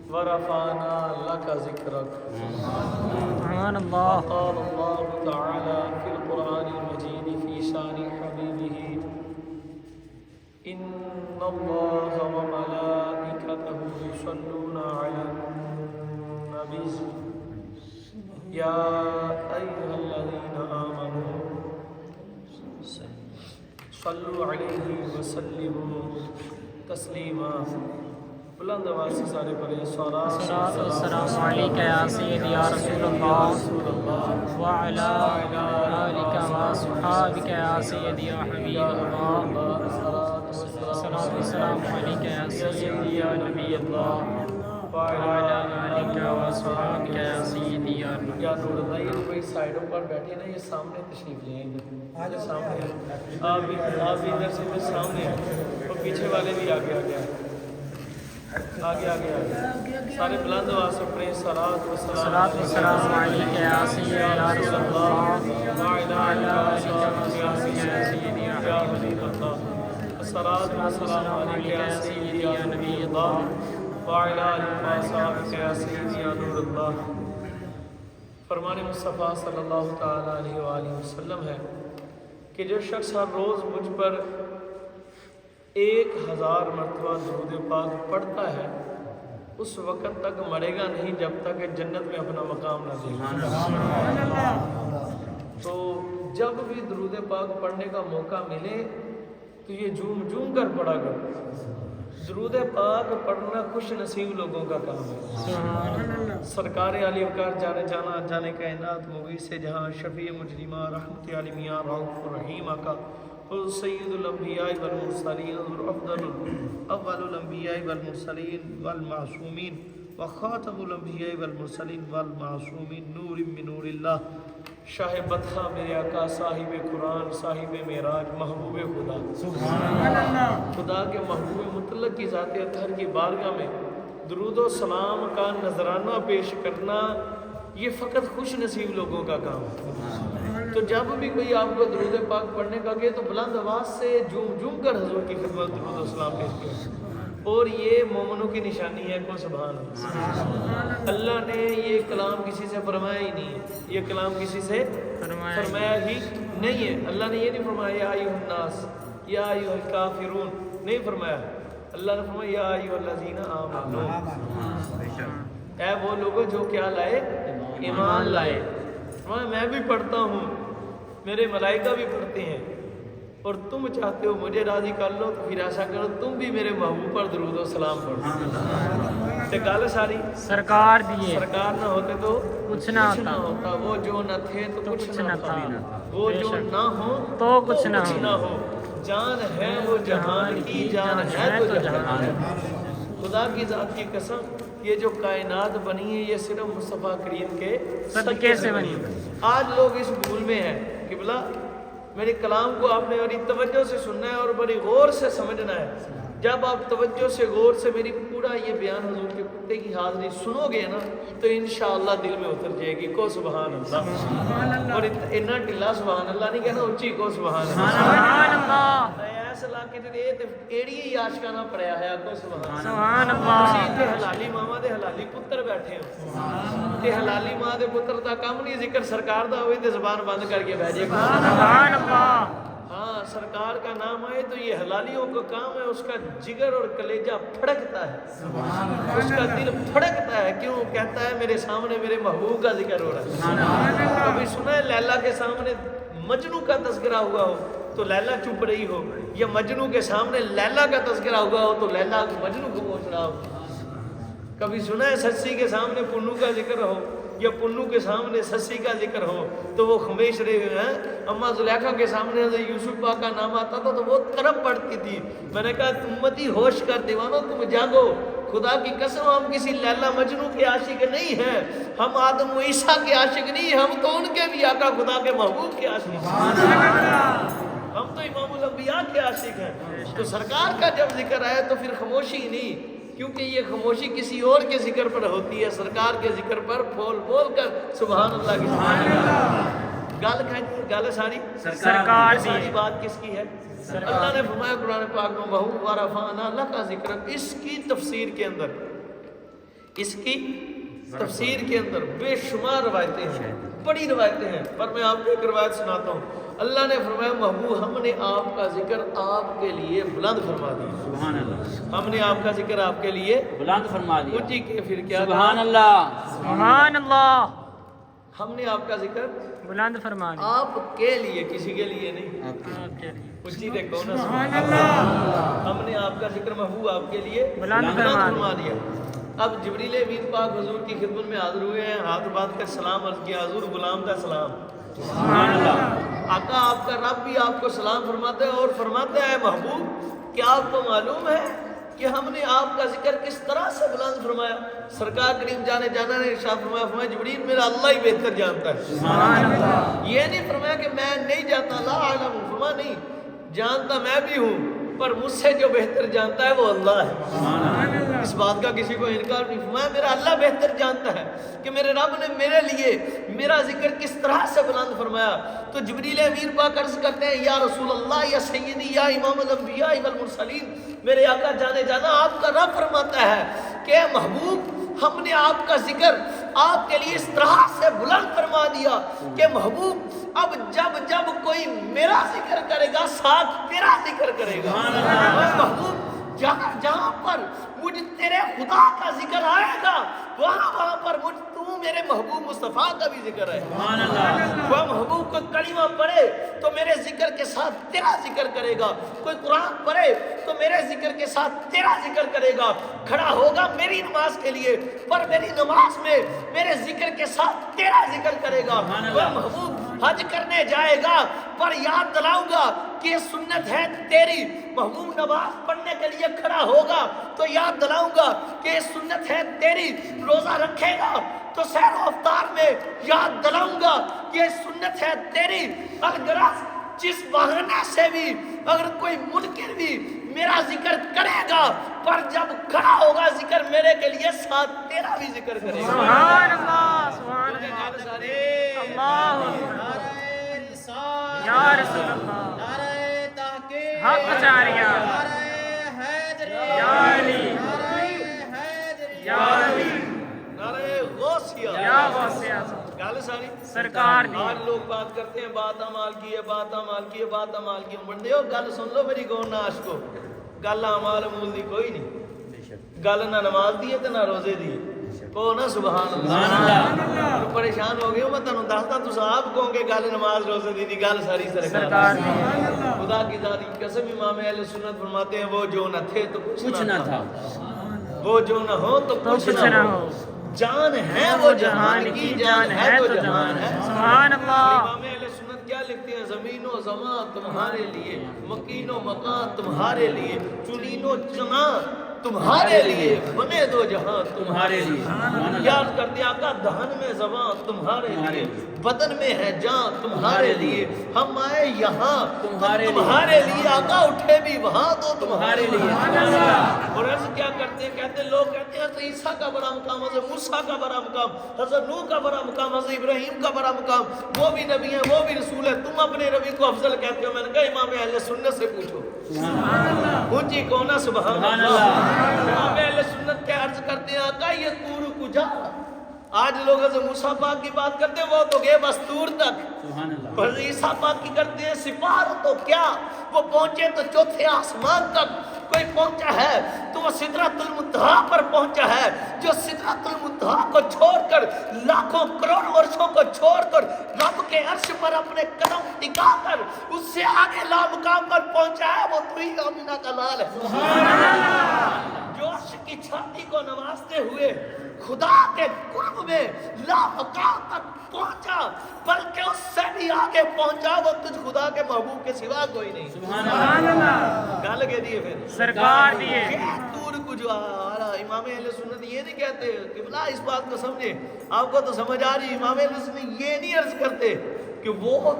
ورفعنا لك ذكرك. سبحان اللہ. قال الله تعالى في القرآن المجيد في شان حبيبه إن الله وملائكته يصلون على النبي يا أيها الذين آمنوا صلوا عليه وسلموا تسلیما. بلند آواز سے سارے پڑھیں الصلاۃ والسلام علیک یا سیدی یا رسول اللہ وعلی آلک واصحابک یا سیدی یا حبیب اللہ. الصلاۃ والسلام علیک یا سیدی یا نبی اللہ وعلی آلک واصحابک یا سیدی یا نبی. یا نور اللہ. یہ کوئی سائڈوں پر بیٹھے نا، یہ سامنے تشریف لیں ادھر سامنے. آپ بھی ادھر سے بھی سامنے ہیں اور پیچھے والے بھی آگے آگے آگے آگے آگے سارے بلند آواز سے پڑھیں صلاۃ الصلاۃ والسلام علیک یا سیدی یا رسول اللہ وعلی آلک واصحابک یا سیدی یا حبیب اللہ. الصلاۃ والسلام علیک یا سیدی یا نبی اللہ وعلی آلک واصحابک یا سیدی یا نور اللہ. فرمان مصطفیٰ صلی اللہ تعالیٰ علیہ وآلہ وسلم ہے کہ جو شخص ہر روز مجھ پر 1000 مرتبہ درود پاک پڑھتا ہے اس وقت تک مرے گا نہیں جب تک کہ جنت میں اپنا مقام نہ دیکھے. تو جب بھی درود پاک پڑھنے کا موقع ملے تو یہ جھوم جھوم کر پڑھا کر. درود پاک پڑھنا خوش نصیب لوگوں کا کام ہے. سرکار علی وقار جانے کائنات مغیث جہاں شفیع مجرمہ رحمت عالمیہ رؤوف الرحیم آقا سید الانبیاء والمرسلین افضل اول الانبیاء والمرسلین والمعصومین وخاتم الانبیاء والمرسلین والمعصومین نور من نور اللہ شاہ بدخہ میرے آقا صاحب قرآن صاحب معراج محبوب خدا. خدا کے محبوب مطلق کی ذات اطہر کی بارگاہ میں درود و سلام کا نذرانہ پیش کرنا یہ فقط خوش نصیب لوگوں کا کام ہے. تو جب بھی کوئی آپ کو درود پاک پڑھنے کا کہے تو بلند آواز سے جھوم جھوم کر حضور کی خدمت درود و سلام پیش کریں. اور یہ مومنوں کی نشانی ہے کو سبحان اللہ. اللہ نے یہ کلام کسی سے فرمایا ہی نہیں ہے. یہ کلام کسی سے فرمایا ہی نہیں ہے. اللہ نے یہ نہیں فرمایا یا ایھا الناس یا ایھا الکافرون نہیں فرمایا. اللہ نے فرمایا یا ایھا الذین آمنوا اے وہ لوگوں جو کیا لائے ایمان لائے. میں بھی پڑھتا ہوں میرے ملائکہ بھی پڑھتے ہیں اور تم چاہتے ہو مجھے راضی کر لو تو پھر ایسا کرو تم بھی میرے محبوب پر درود و سلام پڑھو. گل ساری سرکار دیے سرکار نہ ہوتے تو کچھ نہ ہوتا. وہ جو نہ تھے تو کچھ نہ تھا. وہ جو نہ ہو تو کچھ نہ ہو. جان ہے وہ جہان کی جان ہے تو جہان ہے. خدا کی ذات کی قسم یہ جو کائنات بنی ہے یہ صرف مصطفیٰ کریم کے صدقے سے بنی ہے. آج لوگ اس بھول میں ہیں کہ بلا میرے کلام کو آپ نے بڑی توجہ سے سننا ہے اور بڑی غور سے سمجھنا ہے. جب آپ توجہ سے غور سے میری پورا یہ بیان حضور کے کتے کی حاضری سنو گے نا تو انشاءاللہ دل میں اتر جائے گی کو سبحان اللہ. اور اتنا ٹلا سبحان اللہ نہیں کہنا اچھی کو سبحان اللہ. ایسا علاقے تے ایڑی ہی عاشقانہ پڑیا ہے کو سبحان اللہ. تے حلالی ماما دے حلالی پتر بیٹھے ہیں تے حلالی ماں دے پتر دا کام نہیں ذکر سرکار دا ہوئے تے زبان بند کر کے بیٹھ جائے. سبحان اللہ. ہاں سرکار کا نام آئے تو یہ حلالیوں کا کام ہے. اس کا جگر اور کلیجہ پھڑکتا ہے. اس کا دل پھڑکتا ہے. کیوں کہتا ہے میرے سامنے میرے محبوب کا ذکر ہو رہا ہے. کبھی سنا ہے لیلا کے سامنے مجنو کا تذکرہ ہوا ہو تو لیلا چپ رہی ہو, یا مجنو کے سامنے لیلا کا تذکرہ ہوا ہو تو لیلا مجنو کو پہنچ رہا ہو. کبھی سنا ہے سچی کے سامنے پنو کا ذکر ہو یا پنو کے سامنے سسی کا ذکر ہو تو وہ خمیش رہے ہوئے ہیں. اما زلیخا کے سامنے حضرت یوسف پاک کا نام آتا تھا تو وہ طرف پڑتی تھی. میں نے کہا امتی ہوش کر دیوانو تم جاگو. خدا کی قسم ہم کسی لیلا مجنو کے عاشق نہیں ہیں. ہم آدم و عیسیٰ کے عاشق نہیں, ہم تو ان کے بھی آقا خدا کے محبوب کے عاشق ہیں. ہم تو امام الانبیاء کے عاشق ہیں. تو سرکار کا جب ذکر آیا تو پھر خاموشی نہیں, کیونکہ یہ خاموشی کسی اور کے ذکر پر ہوتی ہے. سرکار کے ذکر پر بول بول کر سبحان اللہ کی گل ساری سرکار ساری بات کس کی ہے؟ اللہ نے فرمایا قرآن پاک میں بہو ورفعنا لک ذکرک. اس کی تفسیر کے اندر اس کی تفسیر کے اندر بے شمار روایتیں ہیں، بڑی روایتیں ہیں، پر میں آپ کو ایک روایت سناتا ہوں۔ اللہ نے فرمایا محبوب ہم نے آپ کا ذکر آپ کے لیے بلند فرما دیا، سبحان اللہ، ہم نے آپ کا ذکر آپ کے لیے بلند فرما دیا، جی کہ پھر کیا سبحان کہا؟ اللہ، سبحان اللہ، ہم نے آپ کا ذکر بلند فرما دیا آپ کے لیے، کسی کے لیے نہیں، آپ کے لیے اسی دیکھو نا سبحان اللہ، ہم نے آپ کا ذکر محبوب آپ کے لیے بلند فرما دیا۔ اب جبریل امین پاک حضور کی خدمت میں حاضر ہوئے ہیں، ہاتھ باندھ کر سلام عرض کیا، حضور غلام کا سلام۔ سبحان اللہ، آقا آپ کا رب بھی آپ کو سلام فرماتا ہے اور فرماتا ہے محبوب کیا آپ کو معلوم ہے کہ ہم نے آپ کا ذکر کس طرح سے بلند فرمایا؟ سرکار کریم جانا نے ارشاد فرمایا جبریل میرا اللہ ہی بہتر جانتا ہے، سبحان اللہ، یہ نہیں فرمایا کہ میں نہیں جانتا، لا اعلم، فرمایا نہیں جانتا میں بھی ہوں، پر مجھ سے جو بہتر جانتا ہے وہ اللہ ہے۔ اس بات کا کسی کو انکار نہیں، فرمایا میرا اللہ بہتر جانتا ہے کہ میرے رب نے میرے لیے میرا ذکر کس طرح سے بلند فرمایا۔ تو جبریل امین پاک عرض کرتے ہیں یا رسول اللہ، یا سیدی، یا امام الانبیاء والمرسلین، میرے آقا جانے جانا آپ کا رب فرماتا ہے کہ اے محبوب ہم نے آپ کا ذکر آپ کے لیے اس طرح سے بلند فرما دیا کہ محبوب اب جب کوئی میرا ذکر کرے گا ساتھ تیرا ذکر کرے گا۔ اے محبوب جہاں پر مجھ تیرے خدا کا ذکر آئے گا وہاں پر مجھ تو میرے محبوب مصطفیٰ کا بھی ذکر ہے۔ سبحان اللہ، وہ محبوب کو کلمہ پڑھے تو میرے ذکر کے ساتھ تیرا ذکر کرے گا، کوئی قرآن پڑھے تو میرے ذکر کے ساتھ تیرا ذکر کرے گا، کھڑا ہوگا میری نماز کے لیے پر میری نماز میں میرے ذکر کے ساتھ تیرا ذکر کرے گا۔ وہ محبوب حج کرنے جائے گا پر یاد دلاؤں گا کہ یہ سنت ہے تیری، محبوب نماز پڑھنے کے لیے کھڑا ہوگا تو یاد دلاؤں گا کہ یہ سنت ہے تیری، روزہ رکھے گا تو سحر و افطار میں یاد دلاؤں گا کہ یہ سنت ہے تیری۔ اگر جس بہانے سے بھی اگر کوئی منکر بھی میرا ذکر کرے گا پر جب کھڑا ہوگا ذکر میرے کے لیے ساتھ تیرا بھی ذکر کرے گا۔ سبحان اللہ، سبحان اللہ، یا رسول اللہ، حق چاریا، یا علی، یا علی، نعرہ غوثیہ، یا غوثیہ، گل ساری سرکار دی، آج لوگ بات کرتے ہیں بات امال کی ہے، بات امال کی ہے، بات امال کی ہے، بندے ہو گل سن لو میری گون ناش کو، گل امال امول دی کوئی نہیں، گل نہ نماز دی ہے تو نہ روزے دی ہے، کو نا سبحان اللہ، پریشان ہو گئے ہو میں تنوں دستا تو آپ کہوں گے گل نماز روزے دی گل ساری سرکار دی، خدا کی ذات کی قسم امام اہل سنت فرماتے ہیں وہ جو نہ تھے تو کچھ نہ تھا، وہ جو نہ ہو تو کچھ نہ ہو، جان ہے وہ جہان کی، جان ہے تو جہان ہے۔ سبحان اللہ، امام اہل سنت کیا لکھتے ہیں؟ زمین و زمان تمہارے لیے، مکین و مکان تمہارے لیے، چنین و چنا تمہارے لیے، بنے دو جہاں تمہارے لیے، یاد کرتے آقا دہن میں زبان تمہارے لیے، بدن میں ہے جان تمہارے لیے، ہم آئے یہاں تمہارے لیے، آقا اٹھے بھی وہاں تو تمہارے لیے۔ اور عرض کیا کرتے ہیں؟ کہتے ہیں لوگ کہتے ہیں حضرت عیسیٰ کا بڑا مقام، حضرت موسیٰ کا بڑا مقام، حضرت نوح کا بڑا مقام، حضرت ابراہیم کا بڑا مقام، وہ بھی نبی ہیں وہ بھی رسول ہیں، تم اپنے نبی کو افضل کہتے ہو۔ میں نے کہا امام اہل سنت سے پوچھو، اونچی کونا سبحان اللہ۔ امام اہل سنت کے عرض کرتے ہیں آقا یہ طور کجا؟ آج لوگ حضرت موسیٰ پاک کی بات کرتے ہیں وہ تو گئے بس طور تک، حضرت عیسیٰ پاک کی کرتے ہیں سپار تو کیا وہ پہنچے تو چوتھے آسمان تک، کوئی پہنچا ہے تو وہ سدرۃ المنتہا پر پہنچا ہے، جو سدرۃ المنتہا کو چھوڑ کر لاکھوں کروڑ ورشوں کو چھوڑ کر رب کے عرش پر اپنے قدم ٹکا کر اس سے آگے لامقام پر پہنچا ہے، وہ تو ہی آمینہ کا لال ہے، جو عرش کی چھاتی کو نوازتے ہوئے خدا کے قرب میں لامقام تک پہنچا، بلکہ اس سے بھی آگے پہنچا، وہ تجھ خدا کے محبوب کے سوا کوئی نہیں۔ سبحان اللہ، گل کے دیئے پھر سرکار دیئے، طور کجا؟ امام اہل سنت یہ نہیں کہتے قبلہ اس بات کو سمجھے، آپ کو تو سمجھ آ رہی، امام اہل سنت یہ نہیں عرض کرتے کہ وہ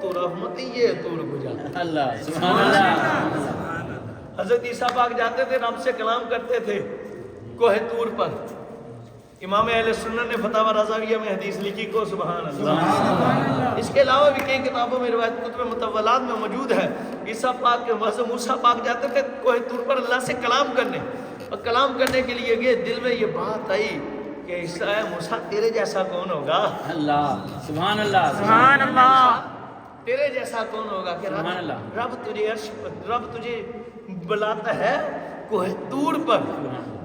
طور رحمت یہ طور کجا۔ اللہ سبحان اللہ، حضرت عیسیٰ پاک جاتے تھے رب سے کلام کرتے تھے کوہ طور پر، امام اہل سنت نے فتاوی رضاویہ میں حدیث لکھی کو سبحان اللہ۔ اس کے علاوہ بھی کئی کتابوں میں روایت کتب متولات میں موجود ہے، عیسیٰ پاک حضرت موسیٰ پاک جاتے تھے کوہ طور پر اللہ سے کلام کرنے، اور کلام کرنے کے لیے گئے، دل میں یہ بات آئی کہ اے موسیٰ تیرے جیسا کون ہوگا؟ اللہ سبحان اللہ سبحان اللہ تیرے جیسا کون ہوگا کہ سبحان اللہ۔ رب تجھے بلاتا ہے کوہ طور پر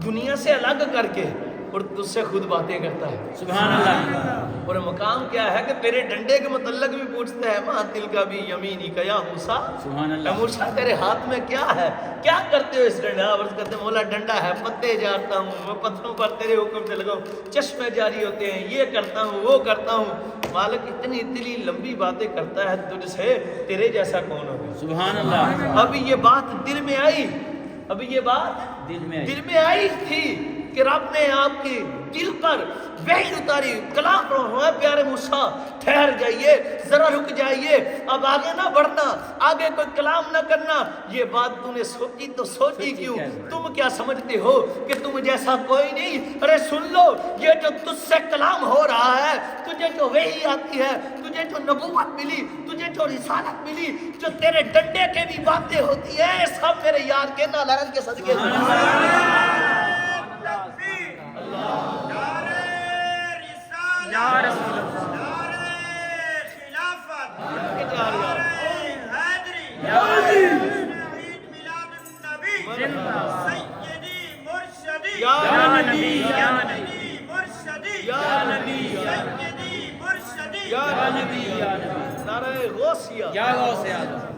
دنیا سے الگ کر کے اور تجھ سے خود باتیں کرتا ہے۔ سبحان اللہ۔ اور مقام کیا ہے کہ تیرے ڈنڈے کے متعلق بھی پوچھتا ہے ماں تل کا بھی یمینی کا یا موسیٰ، سبحان اے اللہ۔ موسیٰ تیرے ہاتھ میں کیا ہے، کیا کرتے ہو اس ڈنڈا؟ عرض کرتے ہیں مولا ڈنڈا ہے، پتے جاڑتا ہوں میں، پتھروں پر تیرے حکم سے لگاؤں، چشمے جاری ہوتے ہیں، یہ کرتا ہوں وہ کرتا ہوں۔ مالک اتنی لمبی باتیں کرتا ہے تجھ سے، تیرے جیسا کون ہوگا؟ سبحان اللہ۔ ابھی یہ بات دل میں آئی، ابھی یہ بات دل میں آئی تھی کہ رب نے آپ کے دل پر وحی اتاری، کلام پڑھو ہے پیارے موسیٰ ٹھہر جائیے، ذرا رک جائیے، اب آگے نہ بڑھنا، آگے کوئی کلام نہ کرنا۔ یہ بات تو نے سوچی تو سوچی کیوں؟ تم کیا سمجھتے ہو کہ تم جیسا کوئی نہیں؟ ارے سن لو، یہ جو تجھ سے کلام ہو رہا ہے، تجھے جو وحی آتی ہے، تجھے جو نبوت ملی، تجھے جو رسالت ملی، جو تیرے ڈنڈے کے بھی باتیں ہوتی ہیں، سب میرے یار کے نالائن کے صدقے یا رسول اللہ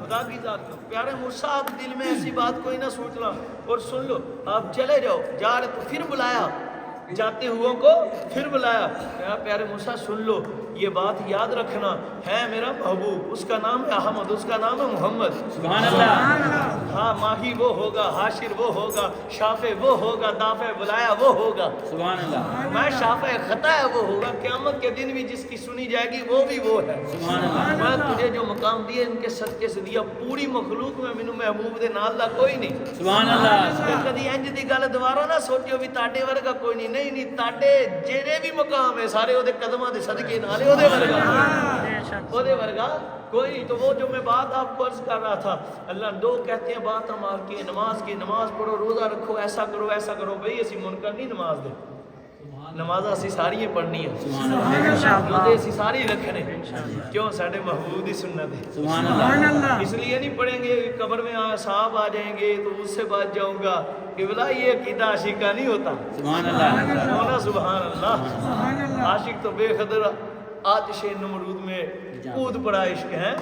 خدا کی ذات کو پیارے موسیٰ، آپ دل میں ایسی بات کوئی نہ سوچنا اور سن لو، آپ چلے جاؤ، جا رہے تو پھر بلایا، جاتے ہوا کو پھر بلایا، پیارے موسیٰ سن لو، یہ بات یاد رکھنا ہے میرا محبوب، اس کا نام ہے احمد، اس کا نام ہے محمد۔ سبحان اللہ۔ ہاں ماہی وہ ہوگا، حاشر وہ ہوگا، شافع وہ ہوگا، دافع بلایا وہ ہوگا، سبحان اللہ۔ میں شافع خطا ہے وہ ہوگا، قیامت کے دن بھی جس کی سنی جائے گی وہ بھی وہ ہے۔ سبحان اللہ۔ میں تجھے جو مقام دیے ان کے صدقے سے دیا، پوری مخلوق میں مینوں محبوب دے نال دا کوئی نہیں۔ سبحان اللہ۔ کدی انج دی گل دوبارہ نہ سوچو بھی تاڈے ورگا کوئی نہیں، نہیں تاڈے جڑے بھی مقام ہے سارے اودے قدماں دے صدقے نال اودے ورگا اودے ورگا کوئی نہیں۔ تو وہ جو میں بات آپ کو عرض کر رہا تھا، اللہ دو کہتے ہیں بات ہمار کی نماز کی، نماز پڑھو، روزہ رکھو، ایسا کرو بھئی اسی منکر نہیں نماز دے، نماز اسی ساری پڑھنی ہے، روزے اسی ساری رکھنے، کیوں ساڈے محبوب دی سنت ہے۔ سبحان اللہ۔ اس لیے نہیں پڑھیں گے قبر میں صاحب آ جائیں گے تو اس سے بات جاؤں گا کہ بلا یہ عقیدہ عاشق کا نہیں ہوتا۔ سبحان اللہ۔ مولا سبحان اللہ۔ عاشق تو بے قدر آتش نمرود میں کود پڑا عشق ہے،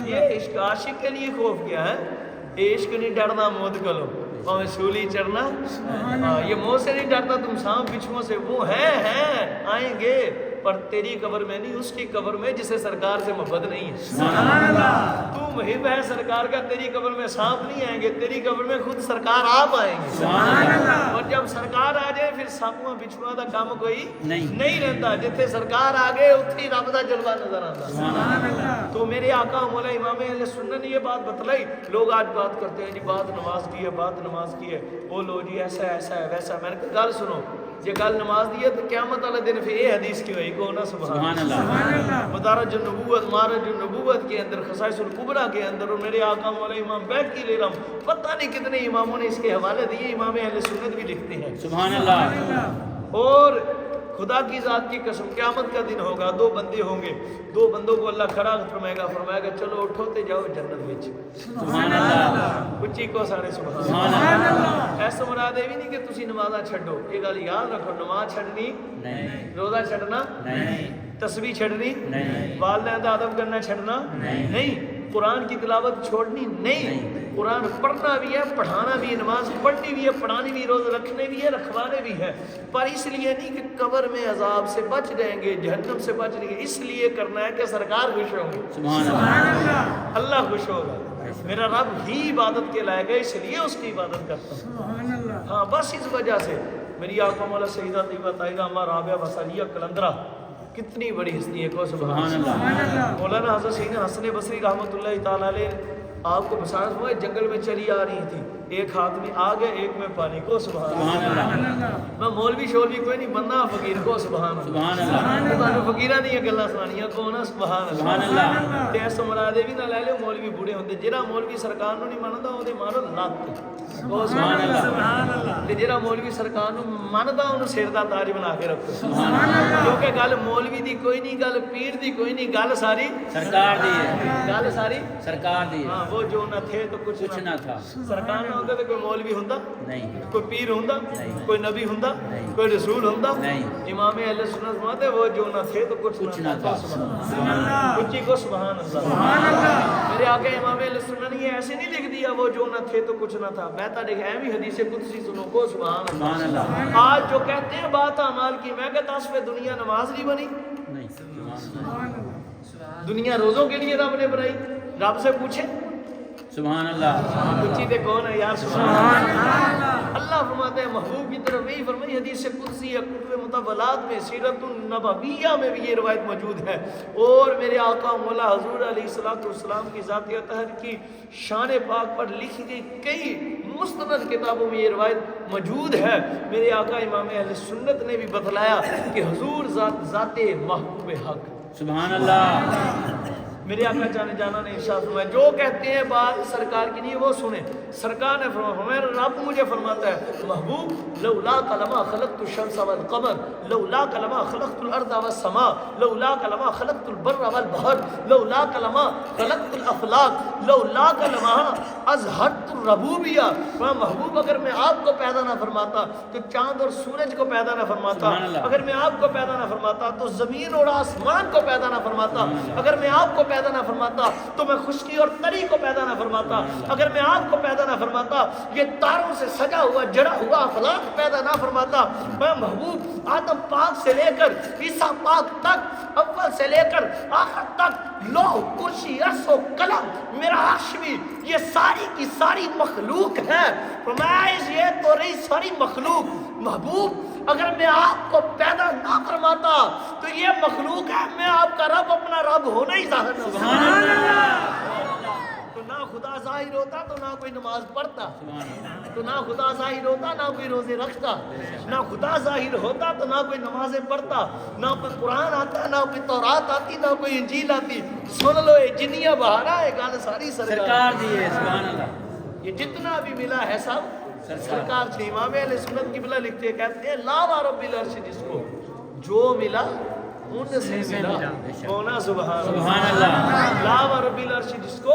یہ عشق عاشق کے لیے خوف کیا ہے، یہ عشق نہیں ڈرنا موت کو لو ہمیں سولی چڑھنا، یہ موت سے نہیں ڈرتا، تم سانپ بچھوؤں سے، وہ ہیں آئیں گے پر تیری قبر میں نہیں، اس کی قبر میں جسے سرکار سے محبت نہیں ہے۔ تو محب ہے سرکار کا، تیری قبر میں سانپ نہیں آئیں گے، تیری قبر میں خود سرکار آپ آئیں گے۔ اور جب سرکار آ جائے پھر سانپوں بچھوؤں کا کام کوئی نہیں رہتا، جتنے سرکار آ گئے اتنی رب دا جلوہ نظر آتا۔ تو میرے آقا مولا امام اہل سنت نے یہ بات بتلائی، لوگ آج بات کرتے ہیں جی بات نماز کی ہے، بات نماز کی ہے، وہ لو جی ایسا ہے ویسا، میں نے کہا گل سنو، یہ گل نماز دی ہے تو قیامت والے دن پھر یہ حدیث کی ہوئی کو نا سبحان اللہ۔ مدارج النبوت، مارج النبوت کے اندر، خصائص الکبریٰ کے اندر، اور میرے آقا مولا امام بیٹھ کی لے رہا ہوں، پتہ نہیں کتنے اماموں نے اس کے حوالے دیے، امام اہل سنت بھی لکھتے ہیں سبحان اللہ۔ اور خدا کی ذات کی قسم قیامت کا دن ہوگا، دو بندے ہوں گے، دو بندوں کو اللہ کھڑا فرمائے گا چلو اٹھو تے جاؤ جنت وچ۔ سبحان اللہ۔ اچھی کو سارے سبحان سبحان اللہ۔ اللہ۔ ایسا مراد یہ بھی نہیں کہ تسی نمازاں چھڈو، یہ گل یاد رکھو، نماز چھڈنی نہیں، روزہ چھڈنا نہیں، تسبیح چھڈنی نہیں، والدین کا ادب کرنا چھڈنا نہیں، قرآن کی تلاوت چھوڑنی نہیں، قرآن پڑھنا بھی ہے، پڑھانا بھی ہے، نماز پڑھنی بھی ہے، پڑھانی بھی ہے، روز رکھنے بھی ہے، رکھوانے بھی ہے، پر اس لیے نہیں کہ قبر میں عذاب سے بچ جائیں گے، جہنم سے بچ جائیں گے، اس لیے کرنا ہے کہ سرکار خوش ہوں گے، سبحان اللہ۔ اللہ خوش ہوگا، میرا رب ہی عبادت کے لائے گا، اس لیے اس کی عبادت کرتا ہوں۔ ہاں بس اس وجہ سے میری آقا مولا سیدہ طیبہ طاہرہ اماں رابعہ وصالیہ قلندرہ کتنی بڑی ہستی ہے، کو سبحان اللہ۔ مولانا حضرت سیدنا حسن بصری رحمۃ اللہ تعالیٰ علیہ آپ کو بصارت ہوئے جنگل میں چلی آ رہی تھی، ایک ہاتھ میں آگ ہے ایک میں پانی کو سبحان سبحان اللہ اللہ میں مولوی شولوی کوئی نہیں بندہ فقیر کو سبحان اللہ سبحان اللہ تانوں فقیراں دی گلاں سنانیاں کو نا سبحان سبحان اللہ تے اس مرادے بھی نہ لے لو مولوی بوڑھے ہوندے جڑا مولوی سرکار نو نہیں مندا اودے مارو لت کو سبحان اللہ سبحان اللہ تے جڑا مولوی سرکار نو مندا اونوں سر دا تاج بنا کے رکھو سبحان اللہ کیونکہ گل مولوی دی کوئی نہیں گل پیر دی کوئی نہیں گل ساری سرکار دی ہے گل ساری سرکار دی ہے ہاں وہ جو نہ تھے تو کچھ کچھ نہ تھا سرکار نہ ہوندے تے کوئی مولوی ہوندا نہیں کوئی پیر ہوندا نہیں کوئی نبی ہوندا نہیں کوئی رسول ہوندا نہیں امام اہل سنت فرماتے وہ جو نہ تھے تو کچھ نہ تھا سبحان اللہ اونچی کو سبحان اللہ میرے آقا امام اہل سنت نے ایسے نہیں لکھ دیا وہ جو نہ تھے تو کچھ نہ تھا میں تا دیکھ ایویں حدیث قدسی سنو کو سبحان سبحان اللہ اللہ آج جو کہتے ہیں بات اعمال کی میں کہتا اس پہ دنیا نماز نہیں بنی نہیں سبحان اللہ دنیا روزوں کے لیے رب نے بنائی رب سے پوچھے سبحان اللہ اونچی دے کون ہے یار سبحان اللہ اللہ فرماتے ہیں محبوب کی طرف یہی فرمائی حدیث قدسی یا کتب مطولات میں سیرت النبویہ میں بھی یہ روایت موجود ہے اور میرے آقا مولا حضور علیہ السلام کی ذاتی اطہر کی شان پاک پر لکھی گئی کئی مستند کتابوں میں یہ روایت موجود ہے میرے آقا امام اہل سنت نے بھی بتلایا کہ حضور ذات محبوب حق سبحان اللہ میرے آقا جانے جانا نے ارشاد فرمایا جو کہتے ہیں بات سرکار کی نہیں وہ سنیں سرکار نے فرمایا رب مجھے فرماتا ہے محبوب لولا لما خلقت الشمس والقمر لولا لما خلقت الارض والسماء لولا لما خلقت البر والبحر لولا لما خلقت الافلاک لولا لما اظہرت الربوبیہ محبوب اگر میں آپ کو پیدا نہ فرماتا تو چاند اور سورج کو پیدا نہ فرماتا اگر میں آپ کو پیدا نہ فرماتا تو زمین اور آسمان کو پیدا نہ فرماتا اگر میں آپ کو پیدا نہ فرماتا تو میں خشکی اور تری کو پیدا نہ فرماتا اگر میں آپ کو پیدا نہ فرماتا یہ تاروں سے سجا ہوا جڑا ہوا افلاک پیدا نہ فرماتا میں محبوب آدم پاک سے لے کر عیسیٰ پاک تک اول سے لے کر آخر تک لوح کرسی عرش و قلم میرا عرش بھی یہ ساری کی ساری مخلوق ہے فرمایا یہ تو رہی ساری مخلوق محبوب اگر میں آپ کو پیدا نہ فرماتا تو یہ مخلوق ہے میں آپ کا رب اپنا رب ہونا ہی ظاہر نہ سبحان اللہ تو نہ خدا ظاہر ہوتا تو نہ کوئی نماز پڑھتا تو نہ خدا ظاہر ہوتا نہ کوئی روزے رکھتا نہ خدا ظاہر ہوتا تو نہ کوئی نمازیں پڑھتا نہ کوئی قرآن آتا نہ کوئی تورات آتی نہ کوئی انجیل آتی سن لو یہ جنیاں بہارا ہے گال ساری سرکار دی ہے سبحان اللہ یہ جتنا بھی ملا ہے سب سرکار سے امام اہل سنت کی بلا لکھتے ہیں کہتے ہیں لا رب العرش جس کو جو ملا ان سے ملا ہونا سبحان اللہ لا رب العرش جس کو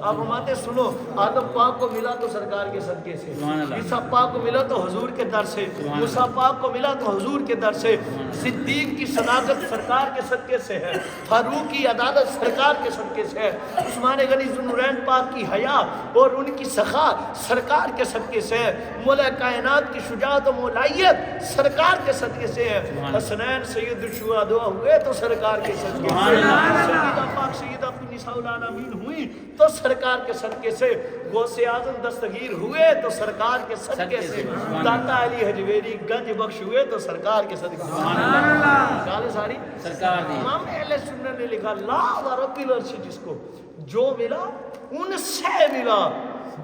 آپ فرماتے سنو آدم پاک کو ملا تو سرکار کے صدقے سے عیسیٰ پاک کو ملا تو حضور کے در سے موسیٰ پاک کو ملا تو حضور کے در سے صدیق کی صداقت سرکار کے صدقے سے ہے فاروق کی عدالت سرکار کے صدقے سے ہے عثمان غنی ذوالنورین پاک کی حیا اور ان کی سخا سرکار کے صدقے سے ہے مولا کائنات کی شجاعت و مولائیت سرکار کے صدقے سے ہے حسنین سید الشہداء ہوئے تو سرکار کے صدقے سے سیدہ پاک سیدہ نساء العالمین ہوئی تو سرکار کے صدقے سے غوث اعظم دستگیر ہوئے تو سرکار کے صدقے سے داتا علی حجویری گنج بخش ہوئے تو سرکار کے صدقے سے سبحان اللہ گالے ساری سرکار دی امام اہل سنت نے لکھا لا رب العرش جس کو جو ملا ان سے ملا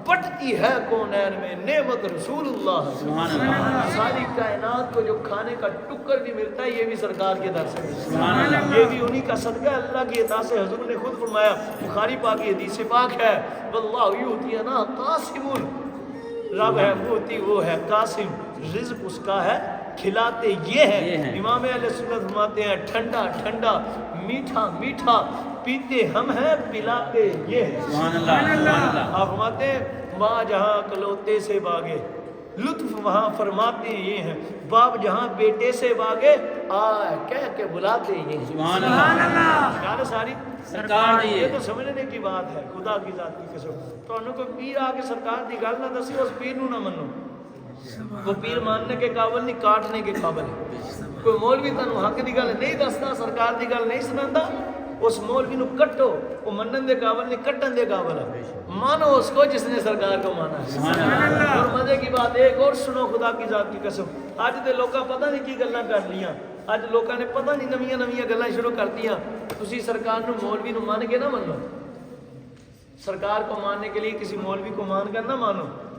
بٹتی ہے کونین میں نعمت رسول اللہ سبحان اللہ ساری کائنات کو جو کھانے کا ٹکر بھی ملتا ہے یہ بھی سرکار کے در سے سبحان اللہ یہ بھی انہی کا صدقہ اللہ کی عطا سے حضور نے خود فرمایا بخاری پاک کی حدیث پاک ہے واللہ یؤتینا قاسم رب ہے موتی وہ ہے قاسم رزق اس کا ہے کھلاتے یہ ہے امام اہل سنت فرماتے ہیں ٹھنڈا ٹھنڈا میٹھا میٹھا پیتے ہم ہیں پلاتے یہ ہے سبحان اللہ آپ فرماتے ہیں ماں جہاں کلوتے سے باغے لطف وہاں فرماتے یہ ہیں باپ جہاں بیٹے سے باغے آئے کہہ کے بلاتے یہ ہیں سبحان اللہ گالے ساری سرکار دی یہ تو سمجھنے کی بات ہے خدا کی ذات کی قسم تو انہوں کو پیر آ کے سرکار دی گل نہ دسی اس پیر نو نہ منو وہ پیر ماننے کے قابل نہیں کاٹنے کے قابل ہے کوئی مولوی تانوں حق دی گل نہیں دستا سرکار دی گل نہیں سناندا اس مولوی نو کٹو وہ منن دے قابل نہیں کٹن دے قابل ہے مانو اس کو جس نے سرکار کو مانا ہے اور مزے کی بات ایک اور سنو خدا کی ذات کی قسم اج تے لوکاں پتہ نہیں کی گلاں کر لیاں اج لوکاں نے پتہ نہیں نویاں نویاں گلاں شروع کر دیاں تسی سرکار نو مولوی نو مان کے نہ منو سرکار کو ماننے کے لیے کسی مولوی کو مان کر نہ مانو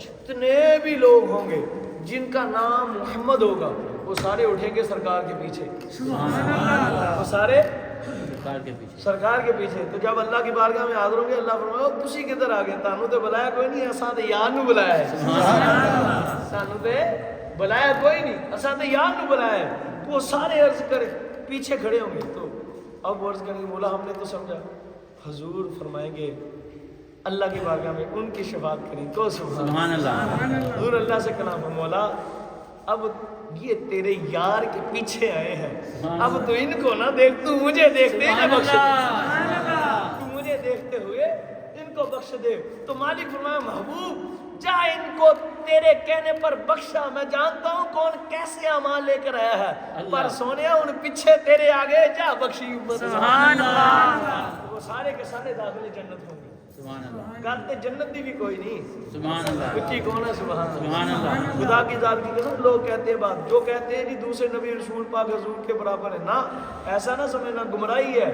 جتنے بھی لوگ ہوں گے جن کا نام محمد ہوگا وہ سارے اٹھیں گے سرکار کے پیچھے، وہ سارے سرکار کے پیچھے۔ تو جب اللہ کی بارگاہ میں حاضر ہوں گے اللہ فرمائے گا تسی کدھر آ گئے، تانوں تے بلایا کوئی نہیں، اساں تے یار نو بلایا ہے، تانوں تے بلایا کوئی نہیں، اساں تے یار نو بلایا ہے۔ تو وہ سارے عرض کرے پیچھے کھڑے ہوں گے، تو اب عرض کریں گے مولا ہم نے تو سمجھا، حضور فرمائیں گے اللہ کی بارگاہ میں ان کی شفاعت کریں تو سبحان اللہ۔ حضور اللہ سے کلام ہے مولا اب یہ تیرے یار کے پیچھے آئے ہیں، اب تو ان کو نہ دیکھ، تو مجھے دیکھتے ہی نہ بخش دے، تو مجھے دیکھتے ہوئے ان کو بخش دے۔ تو مالک فرمایا محبوب جا ان کو تیرے کہنے پر بخشا، میں جانتا ہوں کون کیسے اعمال لے کر آیا ہے، پر سونیا ان پیچھے تیرے آگے جا بخشی سبحان اللہ۔ وہ سارے کے سارے داخل جنت ہوں گے سبحان اللہ، کرتے جنت دی بھی کوئی نہیں سبحان اللہ، کچھ کون ہے سبحان اللہ۔ خدا کی ذات کی قسم لوگ کہتے ہیں بات، جو کہتے ہیں جی دوسرے نبی رسول پاک حضور کے برابر ہے، نہ ایسا نہ سمجھنا، گمراہی ہے۔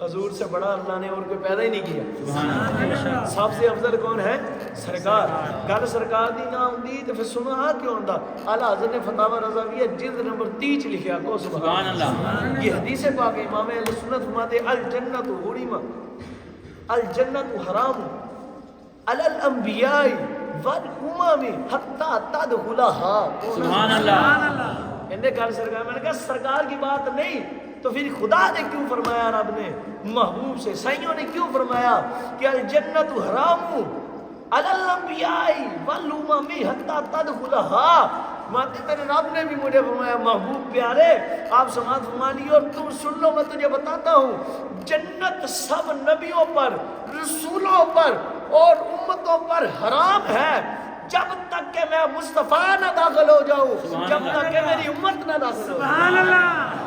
حضور سے بڑا اللہ نے اور کوئی پیدا ہی نہیں کیا سبحان اللہ۔ سب سے افضل کون ہے؟ سرکار۔ گل سرکار دی نہ ہوندی تو پھر سنا کیوں ہوندا؟ اعلی حضرت نے فتاوی رضویہ جلد نمبر 30 لکھیا کو سبحان اللہ۔ یہ حدیث پاک امام اہل سنت فرماتے الجنت حرمت الجنت حرام علی الانبیاء والامم حتی تدخلها سبحان اللہ۔ کہندے گل سرکار، میں نے کہا سرکار کی بات نہیں تو پھر خدا نے کیوں فرمایا، رب نے محبوب سے سائیوں نے کیوں فرمایا کہ الجنت حرام علی الانبیاء والامم حتی تدخلها؟ ماتے تیرے رب نے بھی مجھے فرمایا محبوب پیارے آپ سماعت فرما لیے اور تم سن لو، میں تجھے بتاتا ہوں جنت سب نبیوں پر، رسولوں پر اور امتوں پر حرام ہے جب تک کہ میں مصطفیٰ نہ داخل ہو جاؤں، جب تک کہ میری امت نہ داخل ہو جائے۔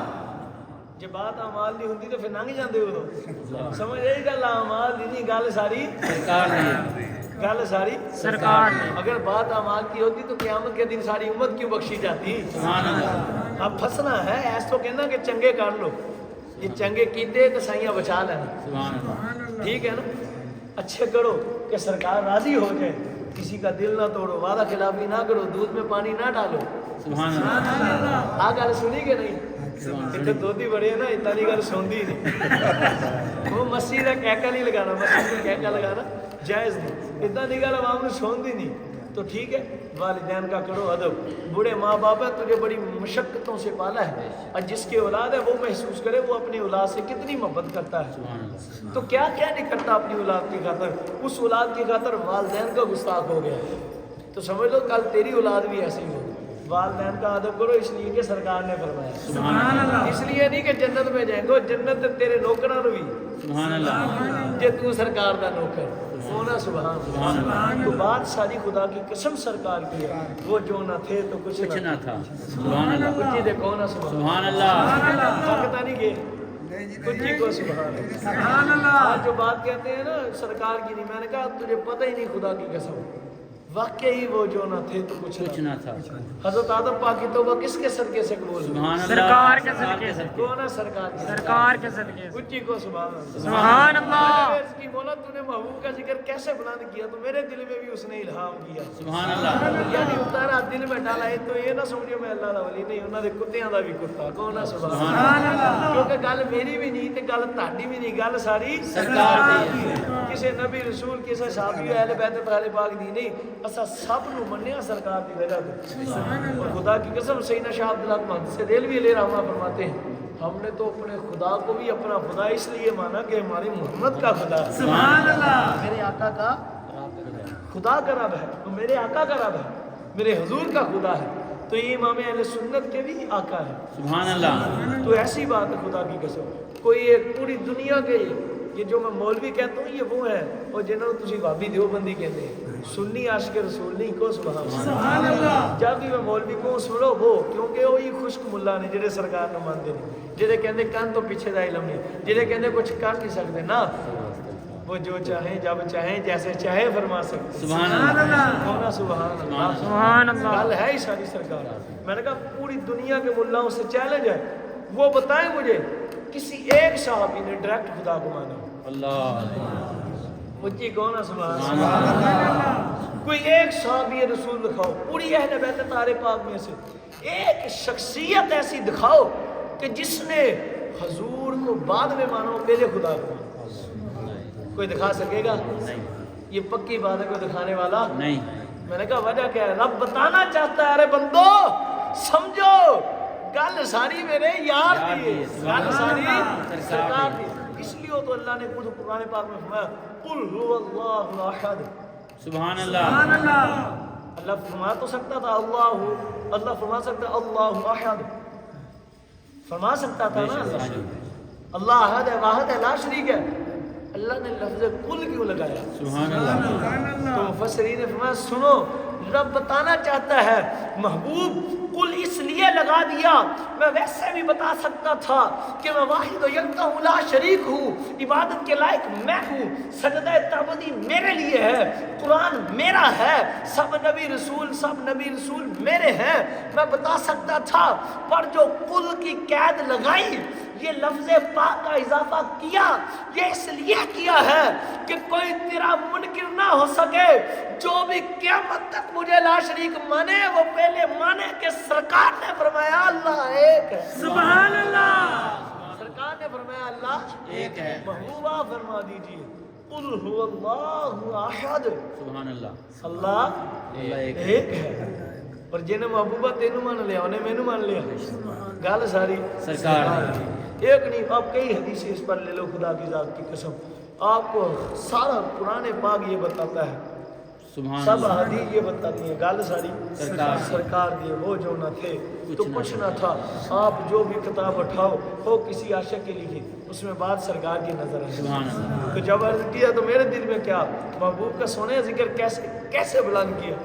جب بات اعمال دی ہوندی تو پھر لنگ جاندے ہو، سمجھ رہی گل اعمال دی نہیں، گل ساری سرکار دی، گل ساری سرکار دی۔ اگر بات اعمال کی ہوتی تو قیامت کے دن ساری امت کیوں بخشی جاتی سبحان اللہ۔ اب پھنسنا ہے ایس تو کہنا کہ چنگے کر لو، یہ چنگے کیتے تو سائیاں بچا لینا سبحان اللہ، ٹھیک ہے نا، اچھے کرو کہ سرکار راضی ہو جائے، کسی کا دل نہ توڑو، وعدہ خلافی نہ کرو، دودھ میں پانی نہ ڈالو سبحان اللہ۔ آ گل سنی کہ نہیں؟ اتنے دودھی بڑے ہیں نا، اتنا نہیں گل سوندی نہیں، وہ مسیح کا کہکا نہیں لگانا، مسیح کا کہکا لگانا جائز نہیں، اتنا نہیں گل عوام نے سوندی نہیں۔ تو ٹھیک ہے والدین کا کرو ادب، بوڑھے ماں باپ ہے تجھے بڑی مشقتوں سے پالا ہے، اور جس کی اولاد ہے وہ محسوس کرے وہ اپنی اولاد سے کتنی محبت کرتا ہے، تو کیا کیا نہیں کرتا اپنی اولاد کی خاطر، اس اولاد کی خاطر والدین کا گستاخ ہو گیا، تو سمجھ لو کل تیری اولاد بھی ایسے ہی ہو۔ والدین کا ادب کرو اس لیے کہ سرکار نے فرمایا سبحان اللہ، اس لیے نہیں کہ جنت میں جائیں گے، جنت تیرے نوکراں نو بھی سبحان اللہ، جے تو سرکار دا نوکر ہونا سبحان اللہ۔ تو بات ساری خدا کی قسم سرکار کی ہے، وہ جو نہ تھے تو کچھ نہ تھا سبحان اللہ، کچھ دیکھو نا سبحان اللہ، طاقت نہیں گئے کچھ کو سبحان اللہ۔ آج جو بات کہتے ہیں نا سرکار کی نہیں، میں نے کہا تجھے پتہ ہی نہیں خدا کی قسم، واقعی وہ جو نہ تھے تو کچھ نہ تھا۔ حضرت آدم پاک کی توبہ کس کے صدقے سے قبول ہوئی؟ سرکار کے صدقے سے، کون ہے سرکار کی؟ سرکار کے صدقے سے، اچھی کو سبحان اللہ سبحان اللہ۔ عرض کی مولا تو نے محبوب کا ذکر کیسے بلند کیا، تو میرے دل میں بھی اس نے الہام کیا سبحان اللہ، یعنی اتارا دل میں ڈالا ہے، تو یہ نہ سمجھو میں اللہ دا ولی نہیں، انہاں دے کتیاں دا بھی کتا، کون ہے سبحان اللہ، کیونکہ گل میری بھی نہیں تے گل تہاڈی بھی نہیں، گل ساری سرکار دی ہے، کسی نبی رسول کسی صحابی اہل بیت طاہر پاک دی نہیں، اسا سب نو منیا سرکار دی وجہ سے۔ اور خدا کی قسم سیدنا شاہ عبدالحق محدث دہلوی علیہ رحمہ فرماتے ہیں ہم نے تو اپنے خدا کو بھی اپنا خدا اس لیے مانا کہ ہمارے محمد کا خدا سبحان اللہ، میرے آقا کا خدا کا رب ہے، تو میرے آقا کا رب ہے، میرے حضور کا خدا ہے، تو یہ امام اہل سنت کے بھی آقا ہے سبحان اللہ۔ تو ایسی بات ہے خدا کی قسم، کوئی ایک پوری دنیا کے یہ جو میں مولوی کہتا ہوں یہ وہ ہے، اور جنہوں نے تسی بھابی دیوبندی کہتے ہیں، سنی عاشق رسول نہیں کو سبحان اللہ۔ جب بھی میں مولوی کو سنو وہ، کیونکہ وہی خشک ملا نے جڑے سرکار نو مانتے ہیں، جڑے کہندے کن تو پیچھے دا علم نہیں، جڑے کہندے کچھ کر نہیں سکتے نا، وہ جو چاہیں جب چاہیں جیسے چاہیں فرما سکتے سبحان اللہ، ہونا سبحان اللہ، سبحان اللہ۔ گل ہے ہی ساری سرکار۔ میں نے کہا پوری دنیا کے ملاؤں سے چیلنج ہے، وہ بتائیں مجھے کسی ایک صحابی نے ڈائریکٹ خدا کو مانا اللہ، مجھے کون ہے سبحان اللہ۔ کوئی ایک صحابی رسول دکھاؤ پوری اہل بیت طاہرہ پاک میں سے، ایک شخصیت ایسی دکھاؤ کہ جس نے حضور کو بعد میں مانو پہلے خدا کو، کوئی دکھا سکے گا؟ یہ پکی بات ہے، کوئی دکھانے والا نہیں۔ میں نے کہا وجہ کیا ہے؟ رب بتانا چاہتا ہے ارے بندو سمجھو گل ساری میرے یار دی ہے، گل ساری سرکار دی، اس لیے تو اللہ نے خود قرآن پاک میں فرمایا قل هو اللہ احد۔ سبحان اللہ۔ اللہ فرما تو سکتا تھا اللہ فرما سکتا اللہ احد، فرما سکتا تھا نا اللہ احد ہے، واحد ہے، لا شریک ہے، اللہ نے لفظ قل کیوں لگایا؟ سبحان اللہ۔ تو مفسرین نے فرمایا سنو رب بتانا چاہتا ہے محبوب قل اس لیے لگا دیا، میں ویسے بھی بتا سکتا تھا کہ میں واحد و یکتا ہوں، لا شریک ہوں، عبادت کے لائق میں ہوں، سجدہ تعبدی میرے لیے ہے، قرآن میرا ہے، سب نبی رسول میرے ہیں، میں بتا سکتا تھا، پر جو قل کی قید لگائی، یہ لفظ پاک کا اضافہ کیا، یہ اس لیے کیا ہے کہ کوئی تیرا منکر نہ ہو سکے، جو بھی قیامت تک مجھے لا شریک مانے وہ پہلے مانے کہ سرکار نے فرمایا اللہ ایک ہے۔ سبحان اللہ۔ سرکار نے فرمایا اللہ ایک ہے۔ محبوبہ فرما دیجئے قل هو اللہ احد، سبحان اللہ۔ اللہ ایک ایک ہے۔ اور جنہیں محبوبہ تینوں مان لیا انہیں مینوں مان لیا، گل ساری سرکار ایک نہیں، آپ کئی حدیثیں اس پر لے لو، خدا کی ذات کی قسم آپ کو سارا قرآن پاک یہ بتاتا ہے، سبحان سب اللہ۔ حدیث یہ بتاتی ہیں، گل ساری سرکار دی، وہ جو نہ تھے تو کچھ نہ تھا، آپ جو بھی کتاب اٹھاؤ ہو کسی عاشق کی لکھی اس میں بات سرکار کی نظر ہے۔ سبحان اللہ۔ تو جب عرض کیا تو میرے دل میں کیا محبوب کا سونے ذکر کیسے بلند کیا،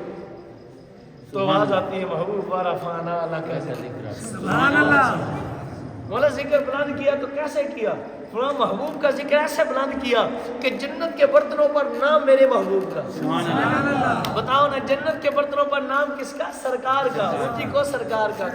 تو آواز آتی ہے محبوب وارا فانا اللہ کیسے ذکر، سبحان اللہ۔ مولا ذکر بلند کیا تو کیسے کیا؟ فرمایا محبوب کا ذکر ایسے بلند کیا کہ جنت کے برتنوں پر نام میرے محبوب کا، سبحان اللہ۔ بتاؤ نا جنت کے برتنوں پر نام کس کا؟ سرکار کا، اونچی کو سرکار کا،